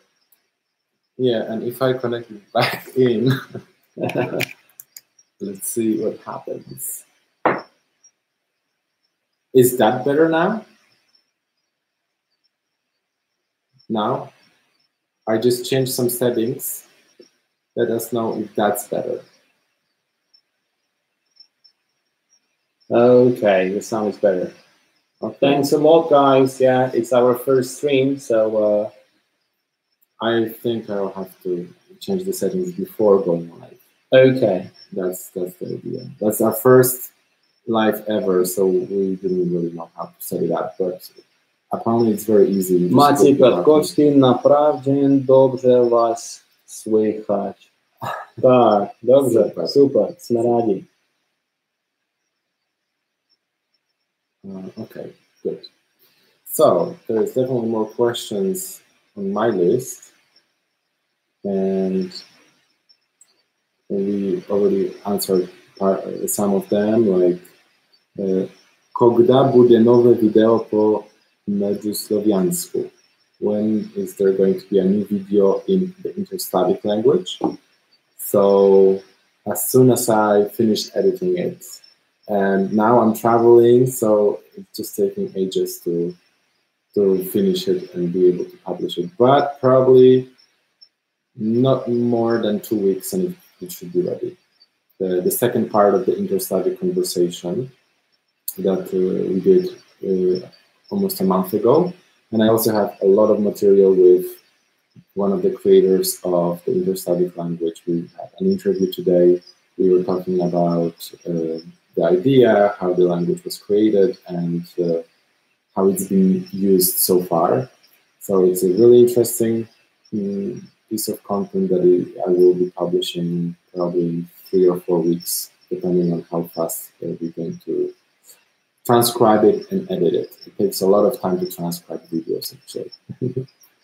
Speaker 1: Yeah, and if I connect it back in, let's see what happens. Is that better now? Now? I just changed some settings. Let us know if that's better.
Speaker 2: Okay, the sound is better.
Speaker 1: Okay.
Speaker 2: Thanks a lot, guys. Yeah, it's our first stream, so
Speaker 1: I think I'll have to change the settings before going live.
Speaker 2: Okay.
Speaker 1: That's the idea. That's our first live ever, so we didn't really know how to set it up, but apparently it's very easy.
Speaker 2: Maciej Piotrkowski, naprawdę dobrze was słychać. Tak, dobrze, super, jsme rádi.
Speaker 1: Okay, good. So there's definitely more questions on my list, and we already answered some of them, like Kogda bude nowe wideo po Medjusloviansku? When is there going to be a new video in the Inter-Slavic language? So as soon as I finished editing it, and now I'm traveling, so it's just taking ages to finish it and be able to publish it. But probably not more than 2 weeks and it should be ready. The second part of the Inter-Slavic conversation that we did almost a month ago. And I also have a lot of material with one of the creators of the Inter-Slavic language. We had an interview today. We were talking about the idea, how the language was created, and how it's been used so far. So it's a really interesting piece of content that I will be publishing probably in 3 or 4 weeks, depending on how fast we're going to transcribe it and edit it. It takes a lot of time to transcribe videos, actually.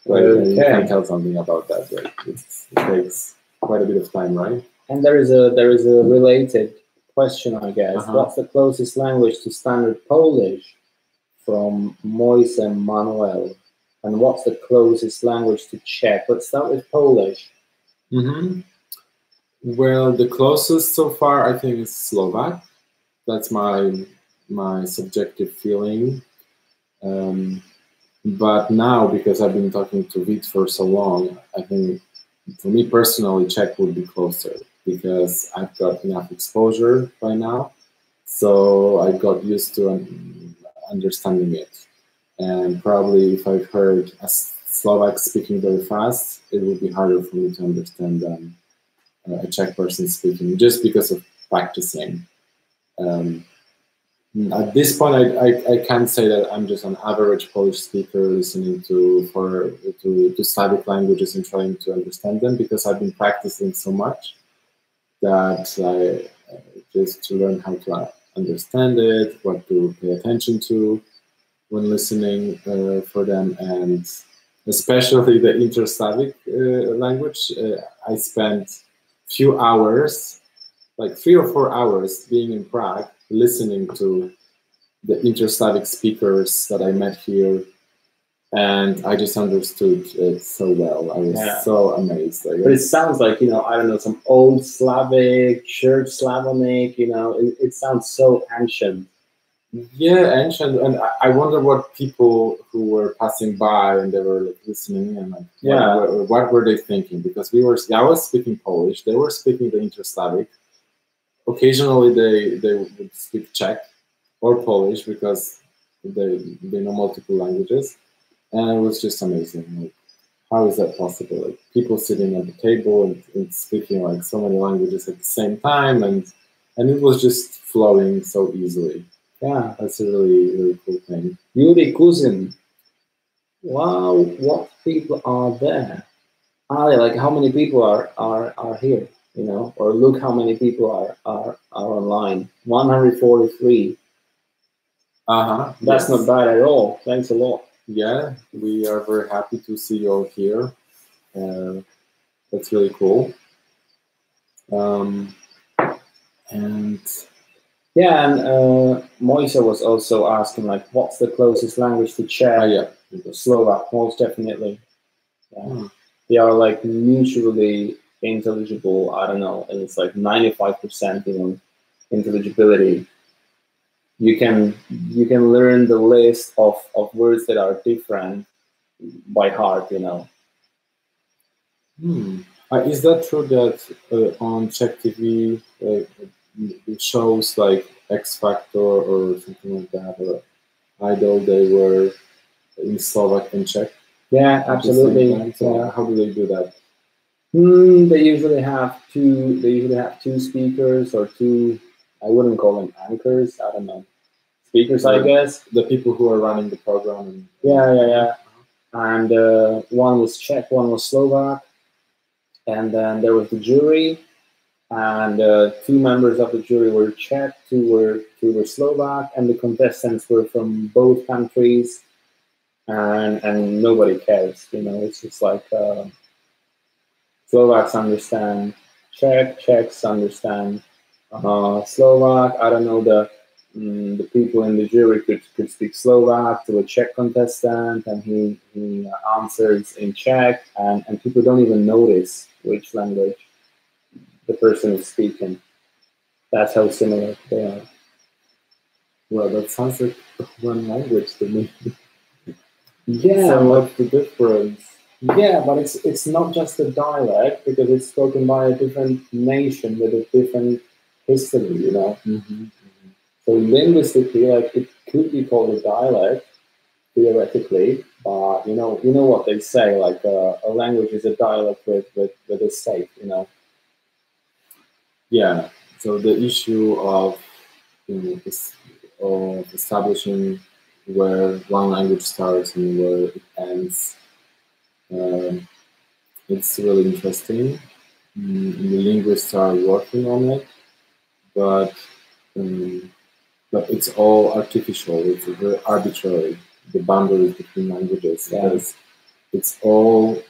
Speaker 2: Okay.
Speaker 1: You can tell something about that. Right? It takes quite a bit of time, right?
Speaker 2: And there is a related question, I guess. What's the closest language to standard Polish? From Moise Manuel. And what's the closest language to Czech? Let's start with Polish.
Speaker 1: Well, the closest so far, I think, is Slovak. That's my subjective feeling. But now, because I've been talking to Vít for so long, I think for me personally, Czech would be closer because I've got enough exposure by now. So I got used to understanding it. And probably if I've heard a Slovak speaking very fast, it would be harder for me to understand than a Czech person speaking, just because of practicing. At this point, I can't say that I'm just an average Polish speaker listening to Slavic languages and trying to understand them, because I've been practicing so much that I just to learn how to understand it, what to pay attention to when listening for them, and especially the Inter-Slavic language. I spent few hours, like 3 or 4 hours being in Prague, listening to the inter-Slavic speakers that I met here, and I just understood it so well. I was so amazed.
Speaker 2: But it sounds like, you know, I don't know, some old Slavic, Church Slavonic, you know, it sounds so ancient.
Speaker 1: Yeah, ancient, and I wonder what people who were passing by and they were like listening and like, what were they thinking? Because I was speaking Polish, they were speaking the inter-Slavic. Occasionally they would speak Czech or Polish because they know multiple languages, and it was just amazing. Like, how is that possible? Like, people sitting at the table and speaking like so many languages at the same time, and it was just flowing so easily. Yeah, that's a really, really cool thing.
Speaker 2: Yuri Kuzin. Wow, what people are there? Like how many people are here? You know, or look how many people are online. 143. That's not bad at all. Thanks a lot.
Speaker 1: Yeah, we are very happy to see you all here. That's really cool. And
Speaker 2: Moisa was also asking, like, what's the closest language to Czech? Slovak, most definitely. They are like mutually intelligible. I don't know, and it's like 95%, you know, intelligibility. You can learn the list of words that are different by heart, you know.
Speaker 1: Is that true that on Czech TV shows like XFactor or something like that, or Idol, they were in Slovak and Czech?
Speaker 2: Yeah, absolutely.
Speaker 1: So how do they do that?
Speaker 2: They usually have two. They usually have two speakers or two. I wouldn't call them anchors. I don't know. Speakers, I guess.
Speaker 1: The people who are running the program.
Speaker 2: And one was Czech, one was Slovak, and then there was the jury, and 2 members of the jury were Czech, two were Slovak, and the contestants were from both countries, and nobody cares, you know. It's just like Slovaks understand Czech, Czechs understand Slovak. I don't know, the people in the jury could speak Slovak to a Czech contestant, and he answers in Czech, and people don't even notice which language the person is speaking. That's how similar they are.
Speaker 1: Well, that sounds like one language to me.
Speaker 2: Yeah,
Speaker 1: so what's the difference?
Speaker 2: Yeah, but it's not just a dialect, because it's spoken by a different nation with a different history, you know. So linguistically, like, it could be called a dialect theoretically, but you know what they say, like a language is a dialect with a state, you know.
Speaker 1: Yeah. So the issue of establishing where one language starts and where it ends, it's really interesting. The linguists are working on it, but it's all artificial. It's very arbitrary, the boundaries between languages, because it's all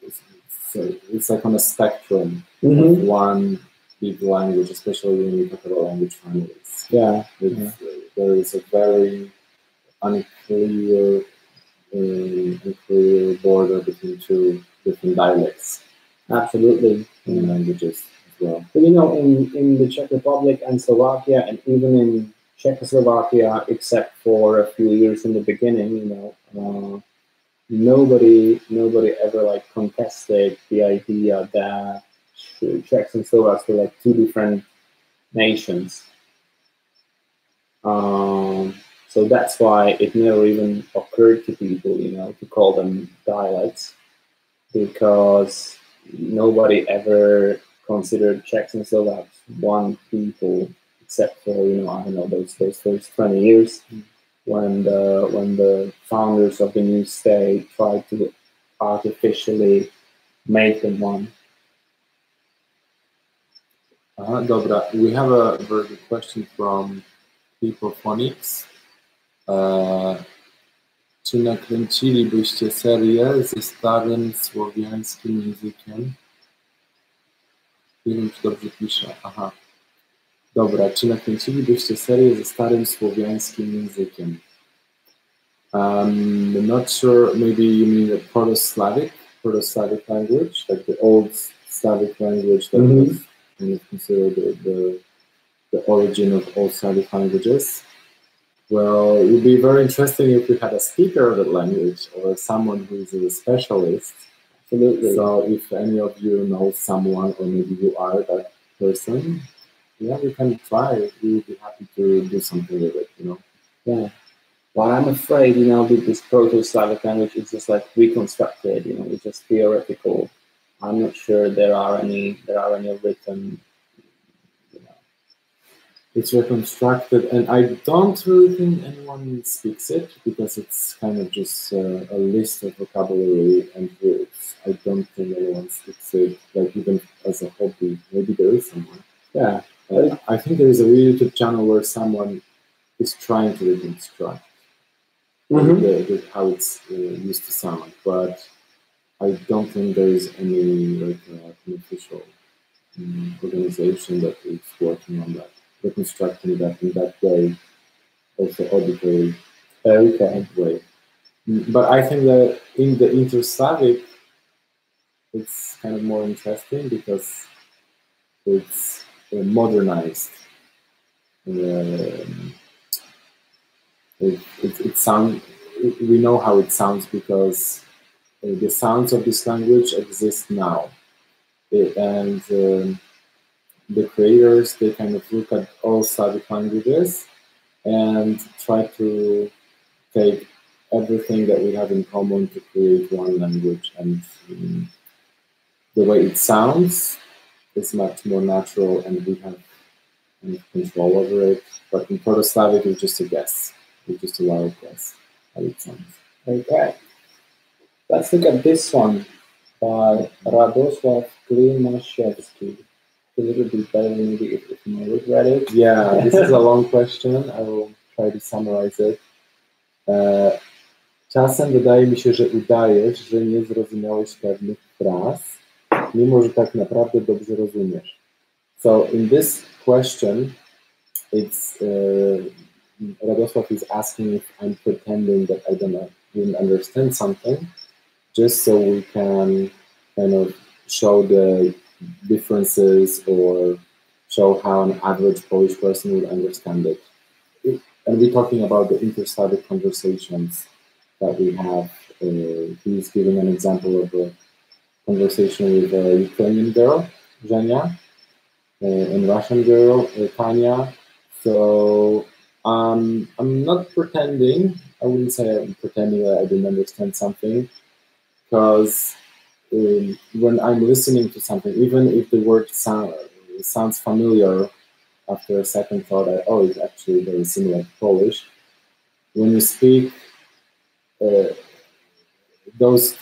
Speaker 1: it's like on a spectrum of one big language, especially when you talk about language families. There is a very unclear border between 2 different dialects.
Speaker 2: Absolutely.
Speaker 1: In languages as well.
Speaker 2: But you know, in the Czech Republic and Slovakia, and even in Czechoslovakia, except for a few years in the beginning, you know, nobody ever like contested the idea that Czechs and Slovaks were like 2 different nations. So that's why it never even occurred to people, you know, to call them dialects, because nobody ever considered Czechs and Slovaks one people, except for, you know, I don't know, those first 20 years when the founders of the new state tried to artificially make them one.
Speaker 1: Dobra. We have a very good question from People Phonics. Czy nakręcilibyście serię ze starym słowiańskim językiem? Nie wiem, czy dobrze piszę. Aha. Dobra, czy nakręcilibyście serię ze starym słowiańskim językiem? I'm not sure, maybe you mean the Proto-Slavic language, like the old Slavic language that was kind of considered the origin of all Slavic languages. Well, it would be very interesting if we had a speaker of that language or someone who is a specialist.
Speaker 2: Absolutely.
Speaker 1: So if any of you know someone, or maybe you are that person, yeah, we can try. We would be happy to do something with it, you know.
Speaker 2: Yeah. Well, I'm afraid, you know, with this Proto-Slavic language, it's just like reconstructed, you know, it's just theoretical. I'm not sure there are any written, you know.
Speaker 1: It's reconstructed, and I don't really think anyone speaks it, because it's kind of just a list of vocabulary and words. I don't think anyone speaks it, like even as a hobby. Maybe there is someone.
Speaker 2: Yeah.
Speaker 1: I think there is a YouTube channel where someone is trying to reconstruct how it's used to sound, but I don't think there is any like an official organization that is working on that, reconstructing that in that way, also auditory way. But I think that in the Inter-Slavic, it's kind of more interesting because it's modernized. We know how it sounds because the sounds of this language exist now, and the creators, they kind of look at all Slavic languages and try to take everything that we have in common to create one language, and the way it sounds is much more natural, and we have kind of control over it. But in Proto-Slavic, it's just a guess. It's just a wild guess how it sounds.
Speaker 2: Okay. Let's look at this one by Radosław Klimaszewski. A little bit better maybe if Norbert read it.
Speaker 1: Yeah, this is a long question. I will try to summarize it. Czasem wydaje mi się, że udajesz, że nie zrozumiałeś pewnych fraz, mimo że tak naprawdę dobrze rozumiesz. So in this question, it's Radosław is asking if I'm pretending that I didn't understand something, just so we can kind of show the differences or show how an average Polish person would understand it. And we're talking about the inter-Slavic conversations that we have. He's giving an example of a conversation with a Ukrainian girl, Zhenya, and Russian girl, Tanya. So I'm not pretending. I wouldn't say I'm pretending that I didn't understand something, because when I'm listening to something, even if the word sounds familiar, after a second thought, it's actually very similar to Polish. When you speak, those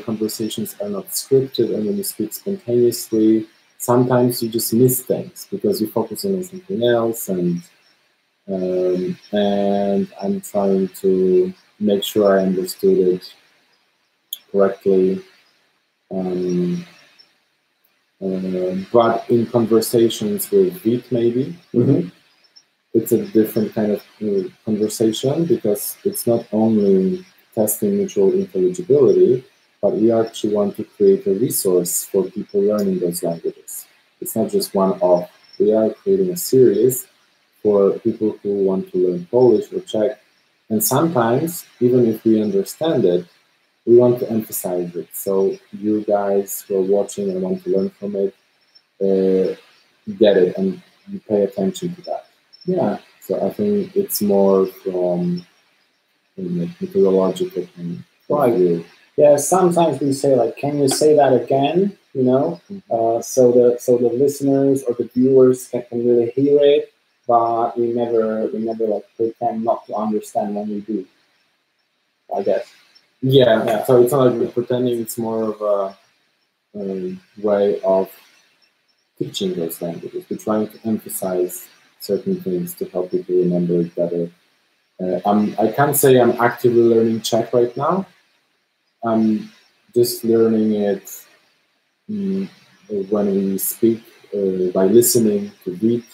Speaker 1: conversations are not scripted, and when you speak spontaneously, sometimes you just miss things because you're focusing on something else, and I'm trying to make sure I understood it correctly. But in conversations with Vít, maybe, it's a different kind of conversation, because it's not only testing mutual intelligibility, but we actually want to create a resource for people learning those languages. It's not just one-off. We are creating a series for people who want to learn Polish or Czech, and sometimes, even if we understand it, we want to emphasize it. So you guys who are watching and want to learn from it, get it, and you pay attention to that.
Speaker 2: Yeah.
Speaker 1: So I think it's more from methodological thing.
Speaker 2: Right. Yeah. Sometimes we say like, "Can you say that again?" You know, so the listeners or the viewers can really hear it, but we never like pretend not to understand when we do, I guess.
Speaker 1: Yeah. So it's not like we're pretending. It's more of a way of teaching those languages. We're trying to emphasize certain things to help people remember it better. I can't say I'm actively learning Czech right now. I'm just learning it when we speak by listening to Vít,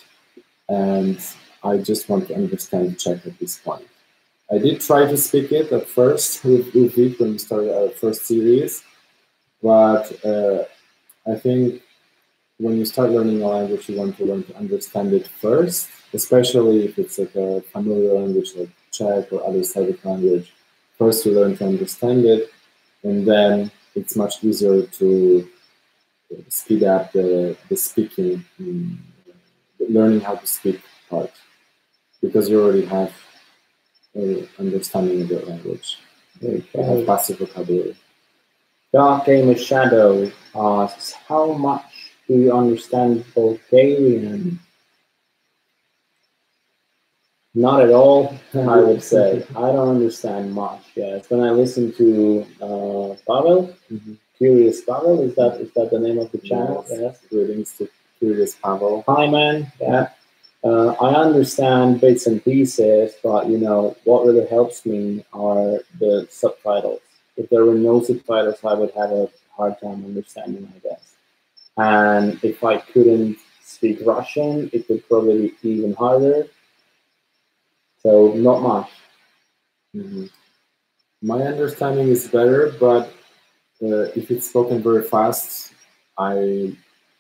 Speaker 1: and I just want to understand Czech at this point. I did try to speak it at first with Vít when we started our first series, but I think when you start learning a language, you want to learn to understand it first, especially if it's like a familiar language like Czech or other Slavic language. First, you learn to understand it, and then it's much easier to speed up the speaking, learning how to speak part, because you already have understanding of the language. You have passive vocabulary.
Speaker 2: Dark Gamer Shadow asks, how much do you understand Bulgarian? Not at all, I would say. I don't understand much. Yes, when I listen to Pavel, Curious Pavel, is that the name of the channel? Yes.
Speaker 1: Greetings to Curious Pavel.
Speaker 2: Hi, man. Yeah. I understand bits and pieces, but you know what really helps me are the subtitles. If there were no subtitles, I would have a hard time understanding, I guess. And if I couldn't speak Russian, it would probably be even harder. So not much.
Speaker 1: My understanding is better, but if it's spoken very fast, I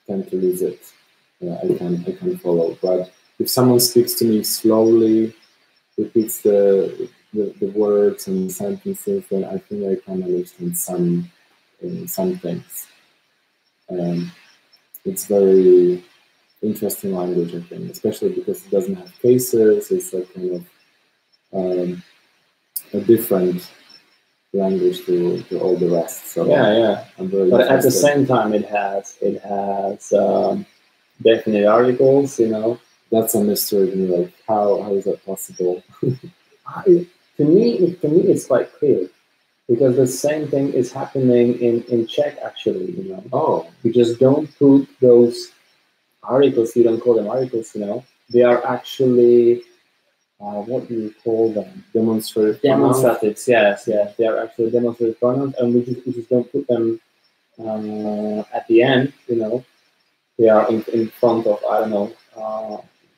Speaker 1: tend to lose it. I can follow. But if someone speaks to me slowly, repeats the words and sentences, then I think I can understand some things. It's very interesting language, I think, especially because it doesn't have cases. It's like kind of a different language to all the rest. So
Speaker 2: yeah. But at the same time, it has definite articles. You know,
Speaker 1: that's a mystery to me. Like, how is that possible?
Speaker 2: To me, it's quite clear, because the same thing is happening in Czech, actually. You know, you just don't put those articles. You don't call them articles. You know, they are actually what do you call them? Demonstratives. Yes. They are actually demonstrative pronouns, and we just don't put them at the end. You know, they are in front of, I don't know.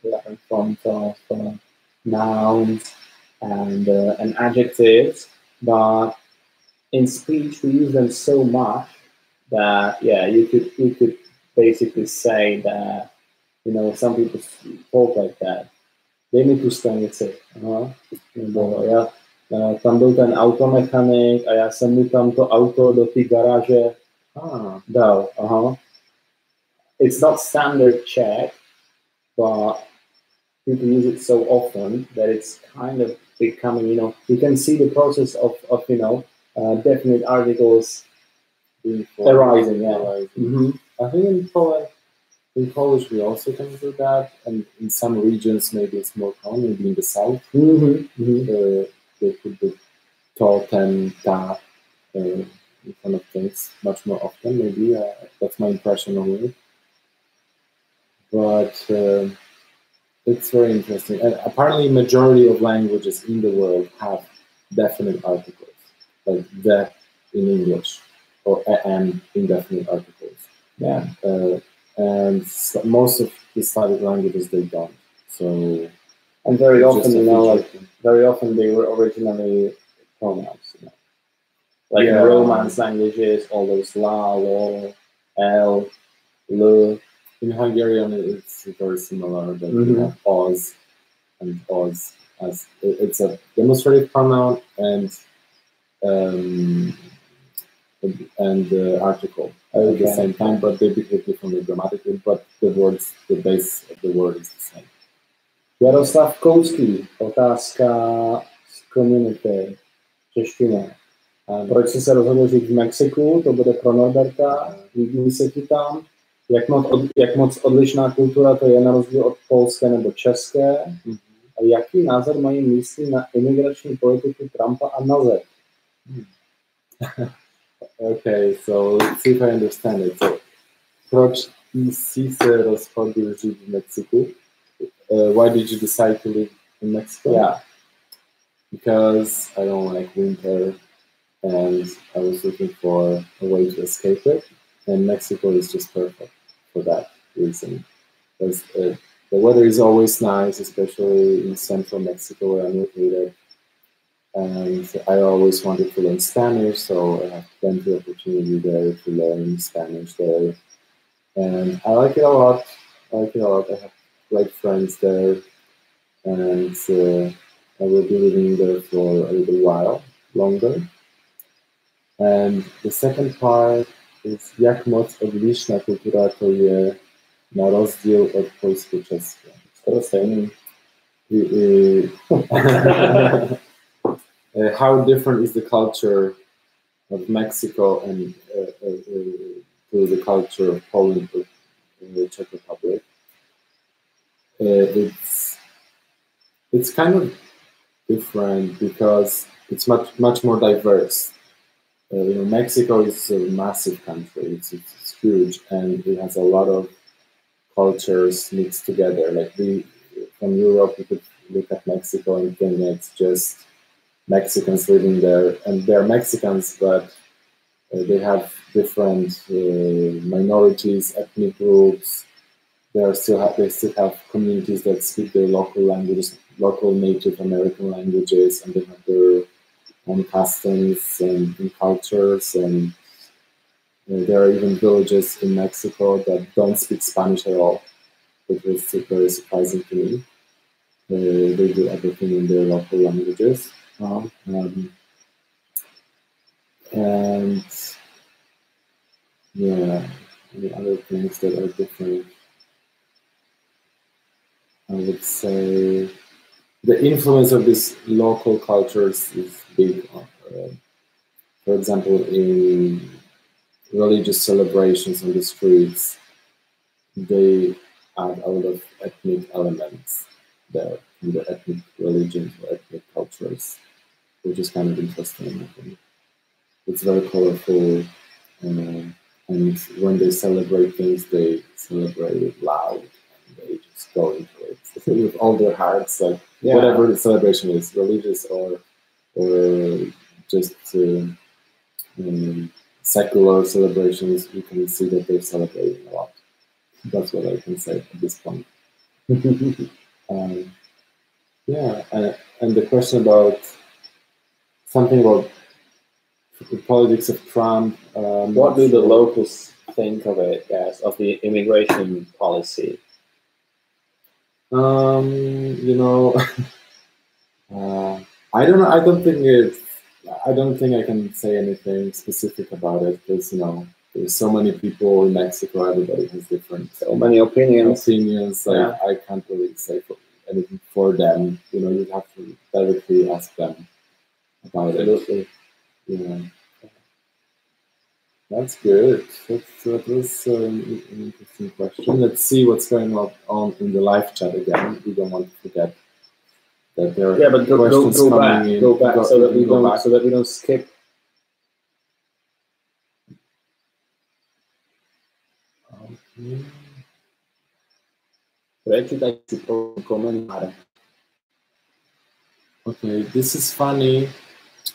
Speaker 2: They are in front of nouns and adjectives, but in speech we use them so much that you could basically say that, you know, some people talk like that. Dej mi tu stanici. Nebo tam byl ten automechanik a já jsem mu tam to auto do té garáže dal. It's not standard Czech, but people use it so often that it's kind of becoming, you know, you can see the process of you know, definite articles arising.
Speaker 1: I think in Polish we also can do that, and in some regions maybe it's more common, maybe in the south. They put the to, ten, ta in front of things much more often, maybe. That's my impression of it. But it's very interesting. And apparently majority of languages in the world have definite articles, like the in English, or and indefinite articles. And most of the Slavic languages, they don't. So,
Speaker 2: and very often, you know, like very often they were originally pronouns. You know? Like in Romance languages, all those la, lo, el, lu.
Speaker 1: In Hungarian, it's very similar. That you have oz and oz as it's a demonstrative pronoun and article at the same time, but they behave differently grammatically. But the base of the word is the same.
Speaker 2: Jaroslav Kouský, otázka z community, čeština. Proč jsi se rozhodl žít v Mexiku? To bude pro Norberta. Líbí se ti tam? Jak moc odlišná kultura to je na rozdíl od polské nebo české? A jaký názor mají místní na imigrační politiku Trumpa a NAZE?
Speaker 1: Okay, so let's see if I understand it. So, proč jsi se rozhodl žít v Mexiku? Why did you decide to live in Mexico?
Speaker 2: Yeah.
Speaker 1: Because I don't like winter, and I was looking for a way to escape it. and Mexico is just perfect for that reason. Because the weather is always nice, especially in central Mexico where I'm located. And I always wanted to learn Spanish, so I have plenty of opportunity there to learn Spanish there. And I like it a lot. I like it a lot. I have great friends there, and I will be living there for a little while longer. And the second part is jak moc odlišná kultura to je na rozdíl od polsko-české.
Speaker 2: Skoro stejný.
Speaker 1: How different is the culture of Mexico and to the culture of Poland in the Czech Republic? It's kind of different because it's much more diverse. Mexico is a massive country. It's huge, and it has a lot of cultures mixed together. Like from Europe, we could look at Mexico and think it's just Mexicans living there, and they're Mexicans, but they have different minorities, ethnic groups. They still have communities that speak their local languages, local Native American languages, and they have their own customs and cultures. And there are even villages in Mexico that don't speak Spanish at all, which was very surprising to me. They do everything in their local languages. And yeah, the other things that are different, I would say the influence of these local cultures is big. For example, in religious celebrations on the streets, they add a lot of ethnic elements there, in the ethnic religions or ethnic cultures, which is kind of interesting, I think. It's very colorful, and when they celebrate things, they celebrate it loud, and they just go into it with all their hearts, like whatever the celebration is, religious or just secular celebrations. You can see that they're celebrating a lot. That's what I can say at this point. Yeah, and the question about something about the politics of Trump.
Speaker 2: What do the locals think of it, guys, of the immigration policy?
Speaker 1: I don't know. I don't think I can say anything specific about it because there's so many people in Mexico. Everybody has so
Speaker 2: many opinions.
Speaker 1: Like I can't really say anything for them. You'd have to directly ask them about it. Yeah. That's good. That was an interesting question. Let's see what's going on in the live chat again. We don't want to forget that there are questions coming in.
Speaker 2: Go back so that we don't skip.
Speaker 1: Okay, this is funny.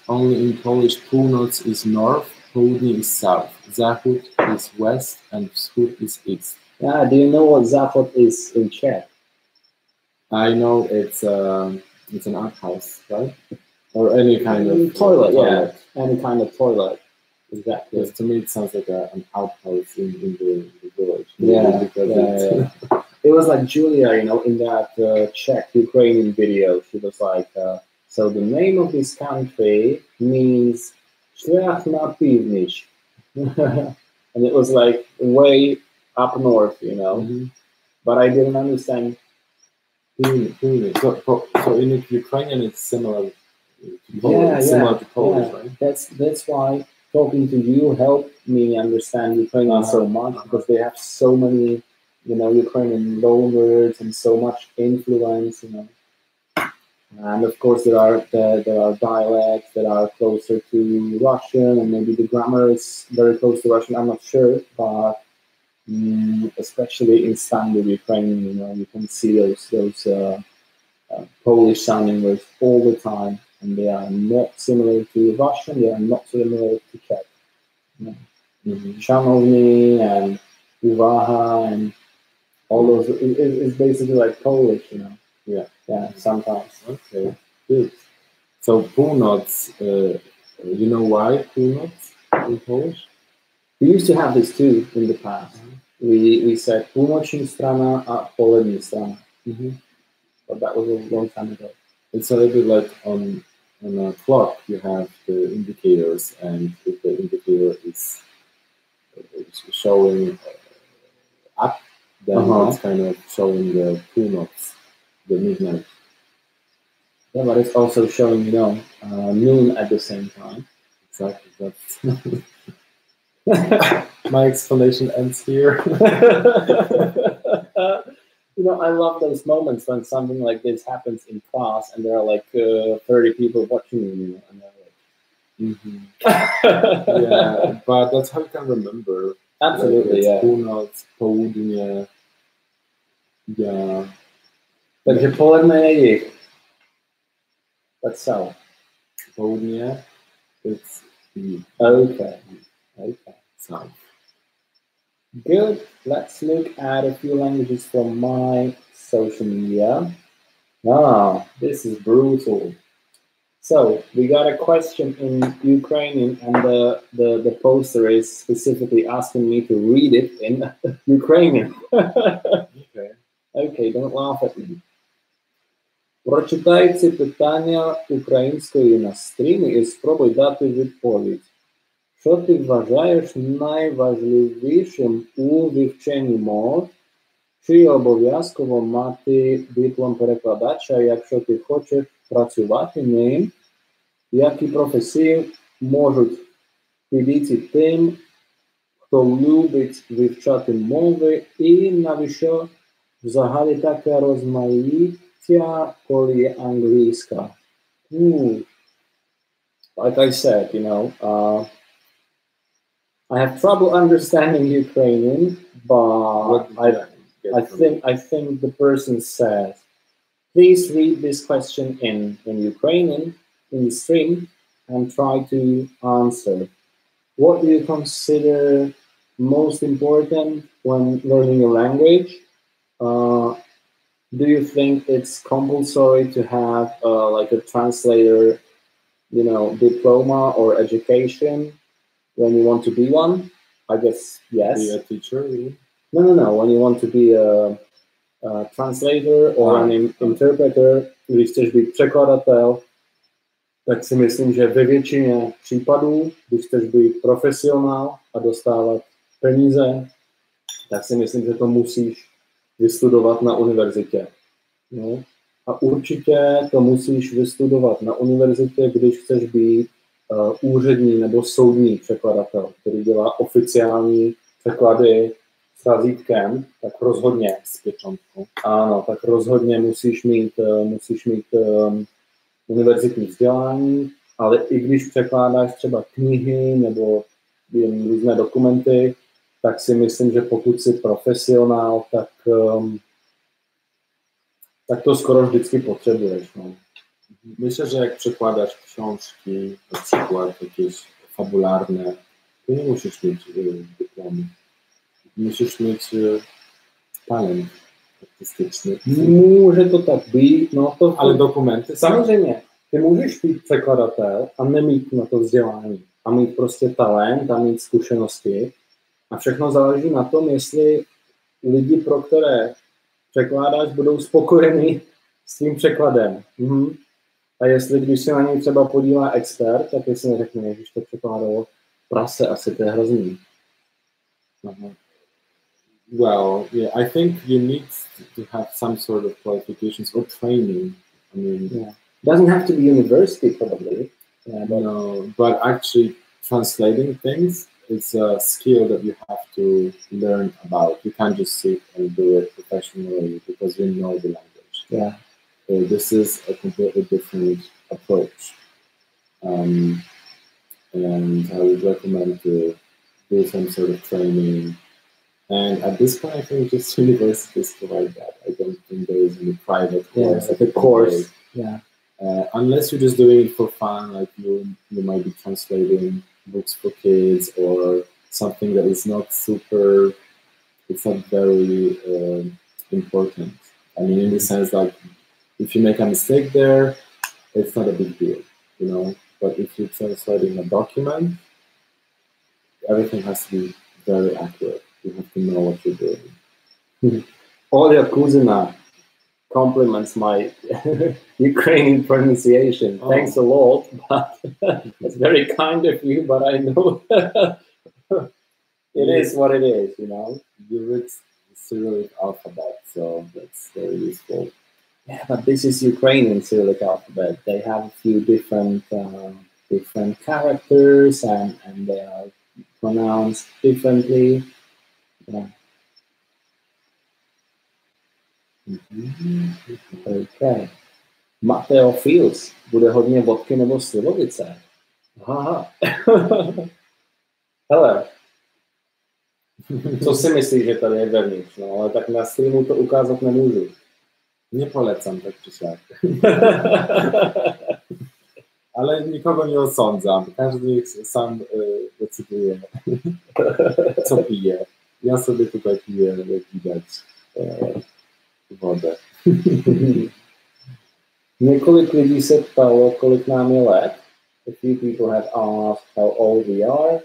Speaker 1: Only in Polish, północ is north, południe is south, zachód is west, and wschód is east.
Speaker 2: Yeah, do you know what zachód is in Czech?
Speaker 1: I know it's an outhouse, right? Or any kind of
Speaker 2: toilet. Yeah, any kind of toilet. Exactly.
Speaker 1: Yes, to me, it sounds like an outhouse in the village.
Speaker 2: Yeah. It was like Julia, in that Czech-Ukrainian video. She was like, so the name of this country means Szlach na Piwnic. And it was like way up north,
Speaker 1: Mm-hmm.
Speaker 2: But I didn't understand.
Speaker 1: So in Ukrainian, it's similar to Polish, similar to Polish, right?
Speaker 2: That's why talking to you helped me understand Ukrainian so much, because they have so many, Ukrainian loanwords and so much influence, And of course, there are dialects that are closer to Russian, and maybe the grammar is very close to Russian. I'm not sure, but especially in standard Ukrainian, you can see those Polish sounding words all the time, and they are not similar to Russian. They are not similar to Czech. Szanowni and uwaha and all those. It's basically like Polish, you know.
Speaker 1: Yeah.
Speaker 2: Yeah, sometimes.
Speaker 1: Okay, good. So północ, you know why północ in Polish?
Speaker 2: We used to have this too in the past. We said północní strana a polední strana. But that was a long time ago.
Speaker 1: It's a little bit like on a clock, you have the indicators, and if the indicator is showing up, then it's kind of showing the północ, the midnight.
Speaker 2: Yeah, but it's also showing, you know, noon at the same time.
Speaker 1: Exactly. That's my explanation ends here.
Speaker 2: You know, I love those moments when something like this happens in class and there are like 30 people watching you, and they're like,
Speaker 1: yeah, but that's how you can remember.
Speaker 2: Absolutely,
Speaker 1: like, północ, południe, yeah.
Speaker 2: Takže poledne je jich. That's south.
Speaker 1: Południe, it's
Speaker 2: Okay.
Speaker 1: south.
Speaker 2: Good. Let's look at a few languages from my social media. Ah, this is brutal. So we got a question in Ukrainian, and the poster is specifically asking me to read it in Ukrainian. Okay, don't laugh at me. Прочитай ці питання українською на стрімі і спробуй дати відповідь. Що ти вважаєш найважливішим у вивченні мов? Чи обов'язково мати диплом перекладача, якщо ти хочеш працювати ним? Які професії можуть підійти тим, хто любить вивчати мови, і навіщо взагалі таке розмаїття, коли є англійська? Like I said, you know, I have trouble understanding Ukrainian, but I think the person says, please read this question in Ukrainian in the stream and try to answer. What do you consider most important when learning a language? Do you think it's compulsory to have like a translator, you know, diploma or education when you want to be one? I guess yes.
Speaker 1: Be a teacher? Really?
Speaker 2: No. When you want to be a translator or an interpreter, když chceš být překladatel, tak si myslím, že ve většině případů, když chceš být profesionál a dostávat peníze, tak si myslím, že to musíš vystudovat na univerzitě. No? A určitě to musíš vystudovat na univerzitě, když chceš být úřední nebo soudní překladatel, který dělá oficiální překlady s razítkem, tak rozhodně s pěčonkou. Ano, tak rozhodně musíš mít univerzitní vzdělání, ale i když překládáš třeba knihy nebo jen různé dokumenty, tak si myslím, že pokud jsi profesionál, tak to skoro vždycky potřebuješ. No.
Speaker 1: Myślę, że jak przekładasz książki, na przykład jakieś fabularne, to nie musisz mieć dyplomu. Musisz mieć talent artystyczny.
Speaker 2: Může to tak být, no to...
Speaker 1: Ale dokumenty...
Speaker 2: Samozřejmě, ty můžeš být překladatel a nemít na to vzdělání. A mít prostě talent a mít zkušenosti. A všechno záleží na tom, jestli lidi, pro které překládáš, budou spokojení s tím překladem. A jestli, když se na něj třeba podívá expert, tak jestli neřekne, že to překládalo prase, asi to je hrozný.
Speaker 1: Well, yeah, I think you need to have some sort of qualifications or training. I mean,
Speaker 2: yeah. Doesn't have to be university, probably. Yeah, but
Speaker 1: no, but actually translating things is a skill that you have to learn about. You can't just sit and do it professionally because you know the language.
Speaker 2: Yeah.
Speaker 1: So this is a completely different approach. And I would recommend to do some sort of training. And at this point, I think just universities provide that. I don't think there is any private course.
Speaker 2: Like a course. Yeah.
Speaker 1: Unless you're just doing it for fun, like you might be translating books for kids or something that is not super, it's not very important. I mean, in the sense like, if you make a mistake there, it's not a big deal, you know. But if you're translating a document, everything has to be very accurate. You have to know what you're doing.
Speaker 2: Olia Kuzina compliments my Ukrainian pronunciation.
Speaker 1: Oh.
Speaker 2: Thanks a lot, but it's very kind of you, but I know it is what it is, you know.
Speaker 1: You read Cyrillic alphabet, so that's very useful.
Speaker 2: Yeah, but this is Ukrainian Cyrillic alphabet. They have a few different different characters, and they are pronounced differently. Yeah. Okay. Mateo Fields. Bude hodně vodky nebo slivovice? Aha. Hele, co si myslíš, že tady je vevnitř? No, ale tak na streamu to ukázat nemůžu.
Speaker 1: Nie tak czy siak. Ale nikogo nie osądzam. Każdy niech sam decyduje, co pije. Ja sobie tutaj piję, jak widać, wodę.
Speaker 2: Několik lidí se ptalo, kolik nám je let. A few people have asked how old we are.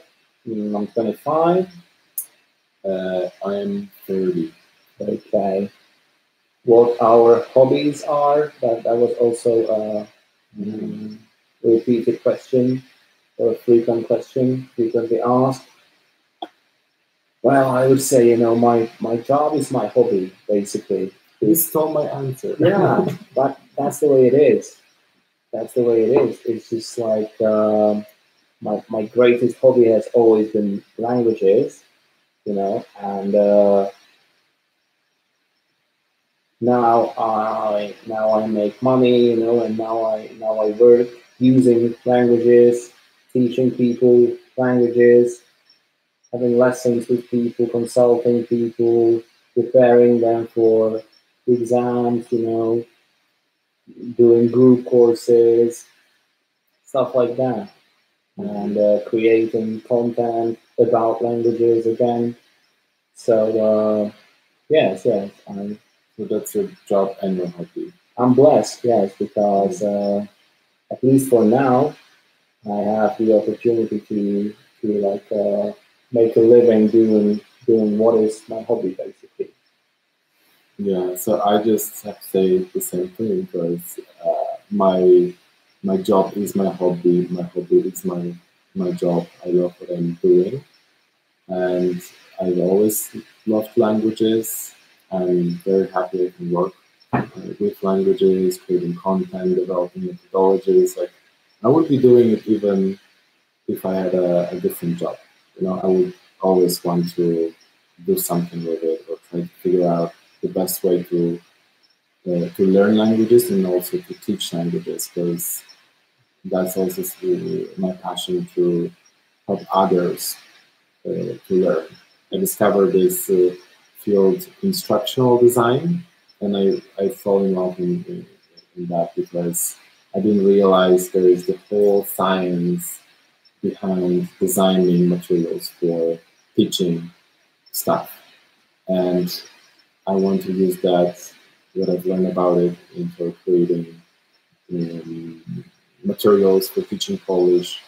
Speaker 2: I'm 25.
Speaker 1: I am 30.
Speaker 2: Okay. What our hobbies are, that was also a repeated question, or a frequent question, frequently asked. Well, I would say, you know, my job is my hobby, basically.
Speaker 1: You stole my answer.
Speaker 2: Yeah, but that's the way it is. That's the way it is. It's just like my greatest hobby has always been languages, you know, and now I make money, you know, and now I work using languages, teaching people languages, having lessons with people, consulting people, preparing them for exams, you know, doing group courses, stuff like that, and creating content about languages again. So yes,
Speaker 1: so that's your job and your hobby.
Speaker 2: I'm blessed, yes, because at least for now, I have the opportunity to like make a living doing what is my hobby, basically.
Speaker 1: Yeah, so I just have to say the same thing, because my job is my hobby. My hobby is my job. I love what I'm doing, and I've always loved languages. I'm very happy I can work with languages, creating content, developing methodologies. Like, I would be doing it even if I had a different job. You know, I would always want to do something with it, or try to figure out the best way to learn languages and also to teach languages, because that's also my passion, to help others to learn. I discovered this field, instructional design, and I fell in love in that, because I didn't realize there is the whole science behind designing materials for teaching stuff, and I want to use that, what I've learned about it, into creating materials for teaching Polish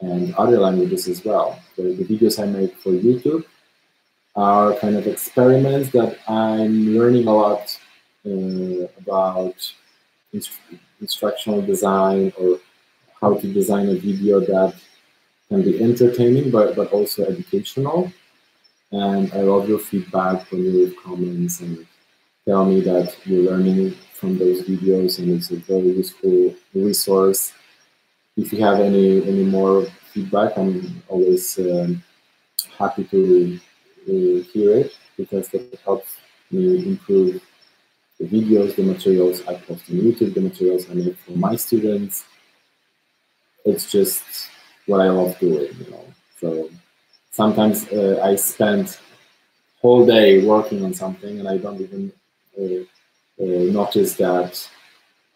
Speaker 1: and other languages as well. The videos I make for YouTube are kind of experiments that I'm learning a lot about instructional design, or how to design a video that can be entertaining but also educational. And I love your feedback when you leave comments and tell me that you're learning from those videos, and it's a very useful resource. If you have any more feedback, I'm always happy to hear it, because that helps me improve the videos, the materials I post on YouTube, the materials I make for my students. It's just what I love doing, you know. So sometimes I spend whole day working on something, and I don't even notice that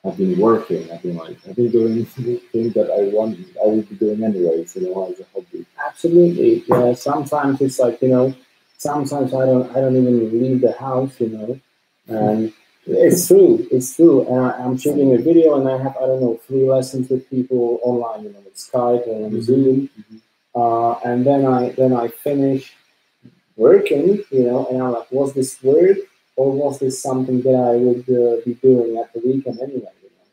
Speaker 1: I've been working. I've been doing the thing that I would be doing anyways, you know, as a hobby.
Speaker 2: Absolutely. Yeah. Sometimes it's like, you know, sometimes I don't even leave the house, you know, and it's true. It's true. And I'm shooting a video, and I have, I don't know, 3 lessons with people online, you know, with Skype or on Zoom, and then I finish working, you know, and I'm like, was this work or was this something that I would be doing at the weekend anyway? You know?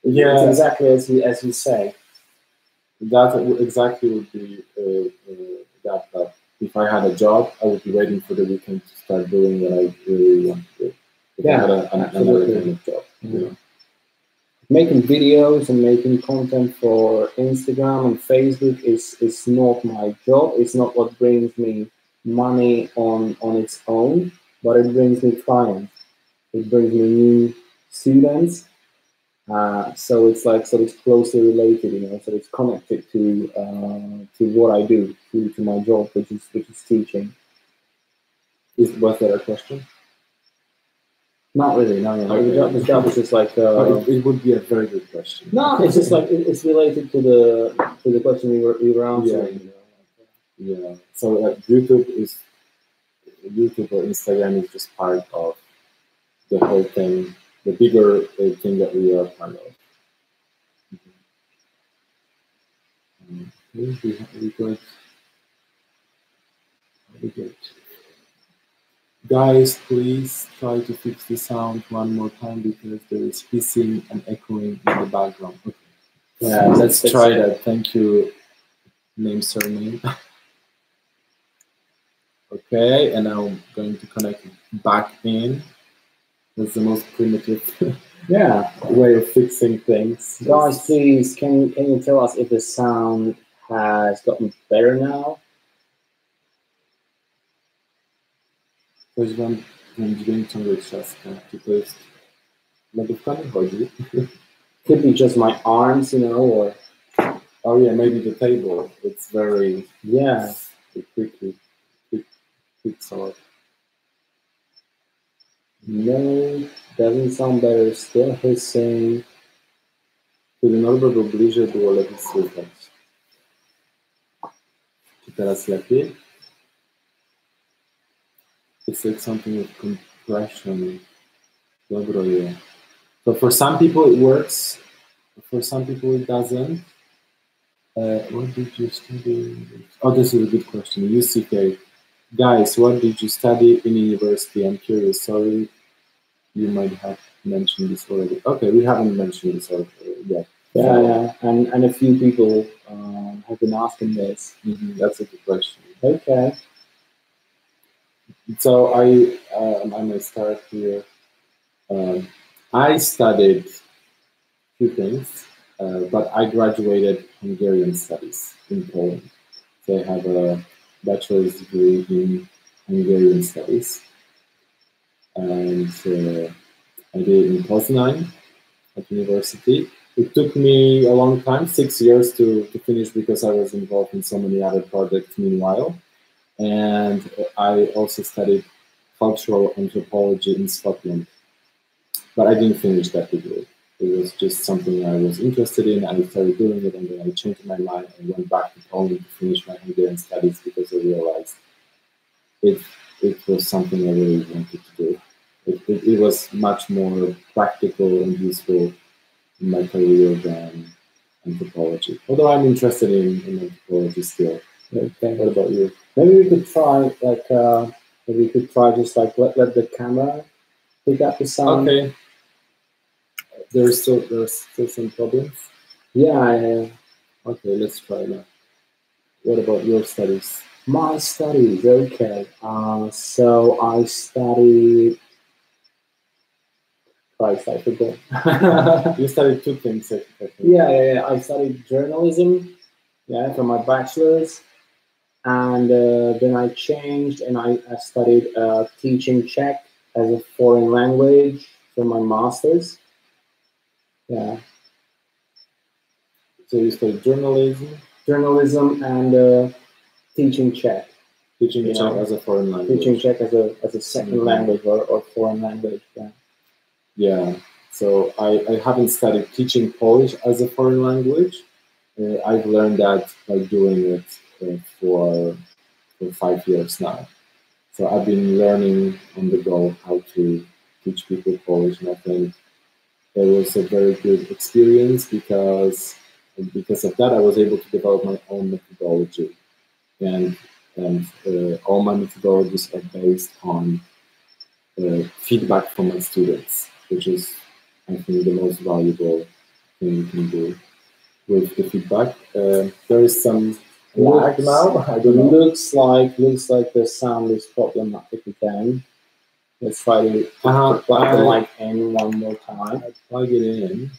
Speaker 2: Yeah, it's exactly as you say.
Speaker 1: That exactly would be that. If I had a job, I would be waiting for the weekend to start doing what I really want to do. If I had another kind of job, you know.
Speaker 2: Making videos and making content for Instagram and Facebook is not my job. It's not what brings me money on its own, but it brings me clients. It brings me new students. So it's closely related, you know. So it's connected to what I do, to my job, which is teaching.
Speaker 1: Was there a question?
Speaker 2: Not really, no. Okay. The job is just like.
Speaker 1: It would be a very good question.
Speaker 2: No, it's just like it's related to the question we were answering.
Speaker 1: Yeah. You know? Yeah. So YouTube or Instagram is just part of the whole thing, the bigger thing that we are part of. We got. Guys, please try to fix the sound one more time because there is hissing and echoing in the background. Okay. Yeah, let's try that. Thank you. Name, surname. Okay, and now I'm going to connect back in. That's the most primitive way of fixing things.
Speaker 2: Guys, please, can you tell us if the sound has gotten better now?
Speaker 1: Ktoś wam ten dźwięk ciągle trzaska. Czy to jest lodówka? Nie chodzi.
Speaker 2: Could be just my arms, you know, or...
Speaker 1: Oh yeah, maybe the table. It's very...
Speaker 2: Yeah.
Speaker 1: Quick sort.
Speaker 2: No, doesn't sound better. Still hissing.
Speaker 1: Kiedy Norbert był bliżej, było lepiej słychać. Czy teraz lepiej? It's like something with compression. Dobro je. So for some people it works. For some people it doesn't. What did you study? Oh, this is a good question. UCK. Guys, what did you study in university? I'm curious. Sorry, you might have mentioned this already. Okay, we haven't mentioned this yet.
Speaker 2: Yeah, and a few people have been asking this.
Speaker 1: That's a good question.
Speaker 2: Okay.
Speaker 1: So I might start here. I studied two things, but I graduated Hungarian studies in Poland. So I have a bachelor's degree in Hungarian studies, and I did it in Poznan at university. It took me a long time, 6 years to finish because I was involved in so many other projects meanwhile. And I also studied cultural anthropology in Scotland, but I didn't finish that degree. It was just something I was interested in. I started doing it, and then I changed my mind and went back to Poland to finish my Hungarian studies because I realized it was something I really wanted to do. It was much more practical and useful in my career than anthropology. Although I'm interested in anthropology still. Okay. What about you?
Speaker 2: Maybe we could try just like let the camera pick up the sound.
Speaker 1: Okay. There's still some problems.
Speaker 2: Yeah.
Speaker 1: Okay, let's try that. What about your studies?
Speaker 2: My studies, okay. So I studied. Christ, I forgot.
Speaker 1: You studied two things, I think.
Speaker 2: Yeah. I studied journalism. Yeah, for my bachelor's. And then I changed and I studied teaching Czech as a foreign language for my master's. Yeah.
Speaker 1: So you studied
Speaker 2: journalism, and teaching Czech.
Speaker 1: Teaching Czech as a foreign language.
Speaker 2: Teaching Czech as a second language or foreign language. Yeah.
Speaker 1: Yeah. So I haven't studied teaching Polish as a foreign language. I've learned that by doing it for 5 years now. So I've been learning on the go how to teach people Polish, and I think it was a very good experience because of that I was able to develop my own methodology, and all my methodologies are based on feedback from my students, which is, I think, the most valuable thing you can do with the feedback. There is some lag now. I don't know.
Speaker 2: Looks like the sound is problematic again. Let's try to plug the mic in one more time.
Speaker 1: I plug it in.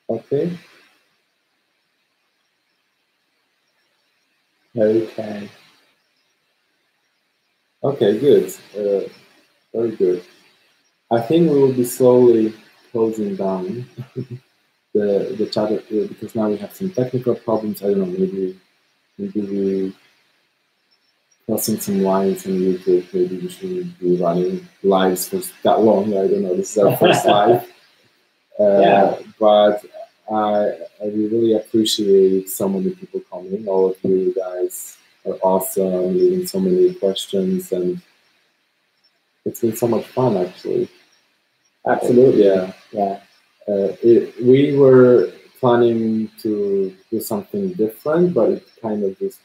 Speaker 1: Okay.
Speaker 2: Okay.
Speaker 1: Okay, good. Very good. I think we will be slowly closing down the chat because now we have some technical problems. I don't know, maybe we crossing some lines on YouTube. Maybe we shouldn't be running lives for that long. I don't know. This is our first live. But I really appreciate so many people coming. All of you guys are awesome, leaving so many questions, and it's been so much fun, actually.
Speaker 2: Absolutely.
Speaker 1: Yeah. We were planning to do something different, but it kind of just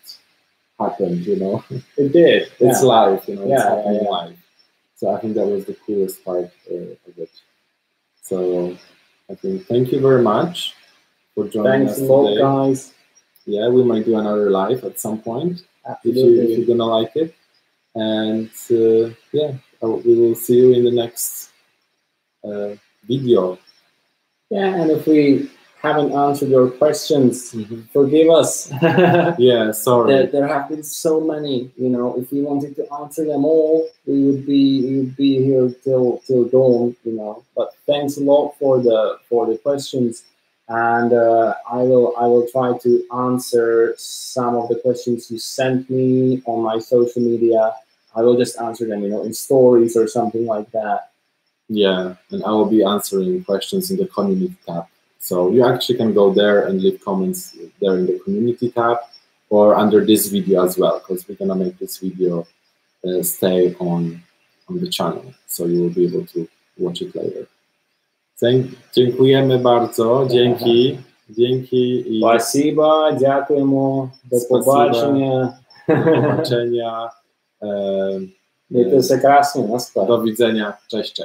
Speaker 1: happened, you know.
Speaker 2: It did.
Speaker 1: It's live, you know. It's
Speaker 2: Yeah,
Speaker 1: happening live. So I think that was the coolest part of it. So I think thank you very much for joining us today.
Speaker 2: Thanks a lot, guys.
Speaker 1: Yeah, we might do another live at some point.
Speaker 2: Absolutely.
Speaker 1: If you're gonna like it. And we will see you in the next video.
Speaker 2: Yeah, and if we haven't answered your questions, forgive us.
Speaker 1: Yeah, sorry.
Speaker 2: There have been so many. You know, if we wanted to answer them all, we would be here till dawn. You know. But thanks a lot for the questions, and I will try to answer some of the questions you sent me on my social media. I will just answer them, you know, in stories or something like that.
Speaker 1: Yeah, and I will be answering questions in the community tab. So you actually can go there and leave comments there in the community tab or under this video as well, because we're gonna make this video stay on the channel, so you will be able to watch it later. Dziękujemy bardzo, dzięki i
Speaker 2: Спасибо, дякуємо, до побачення.
Speaker 1: Do zobaczenia.
Speaker 2: To jest krasnie, na skład.
Speaker 1: Do widzenia, cześć.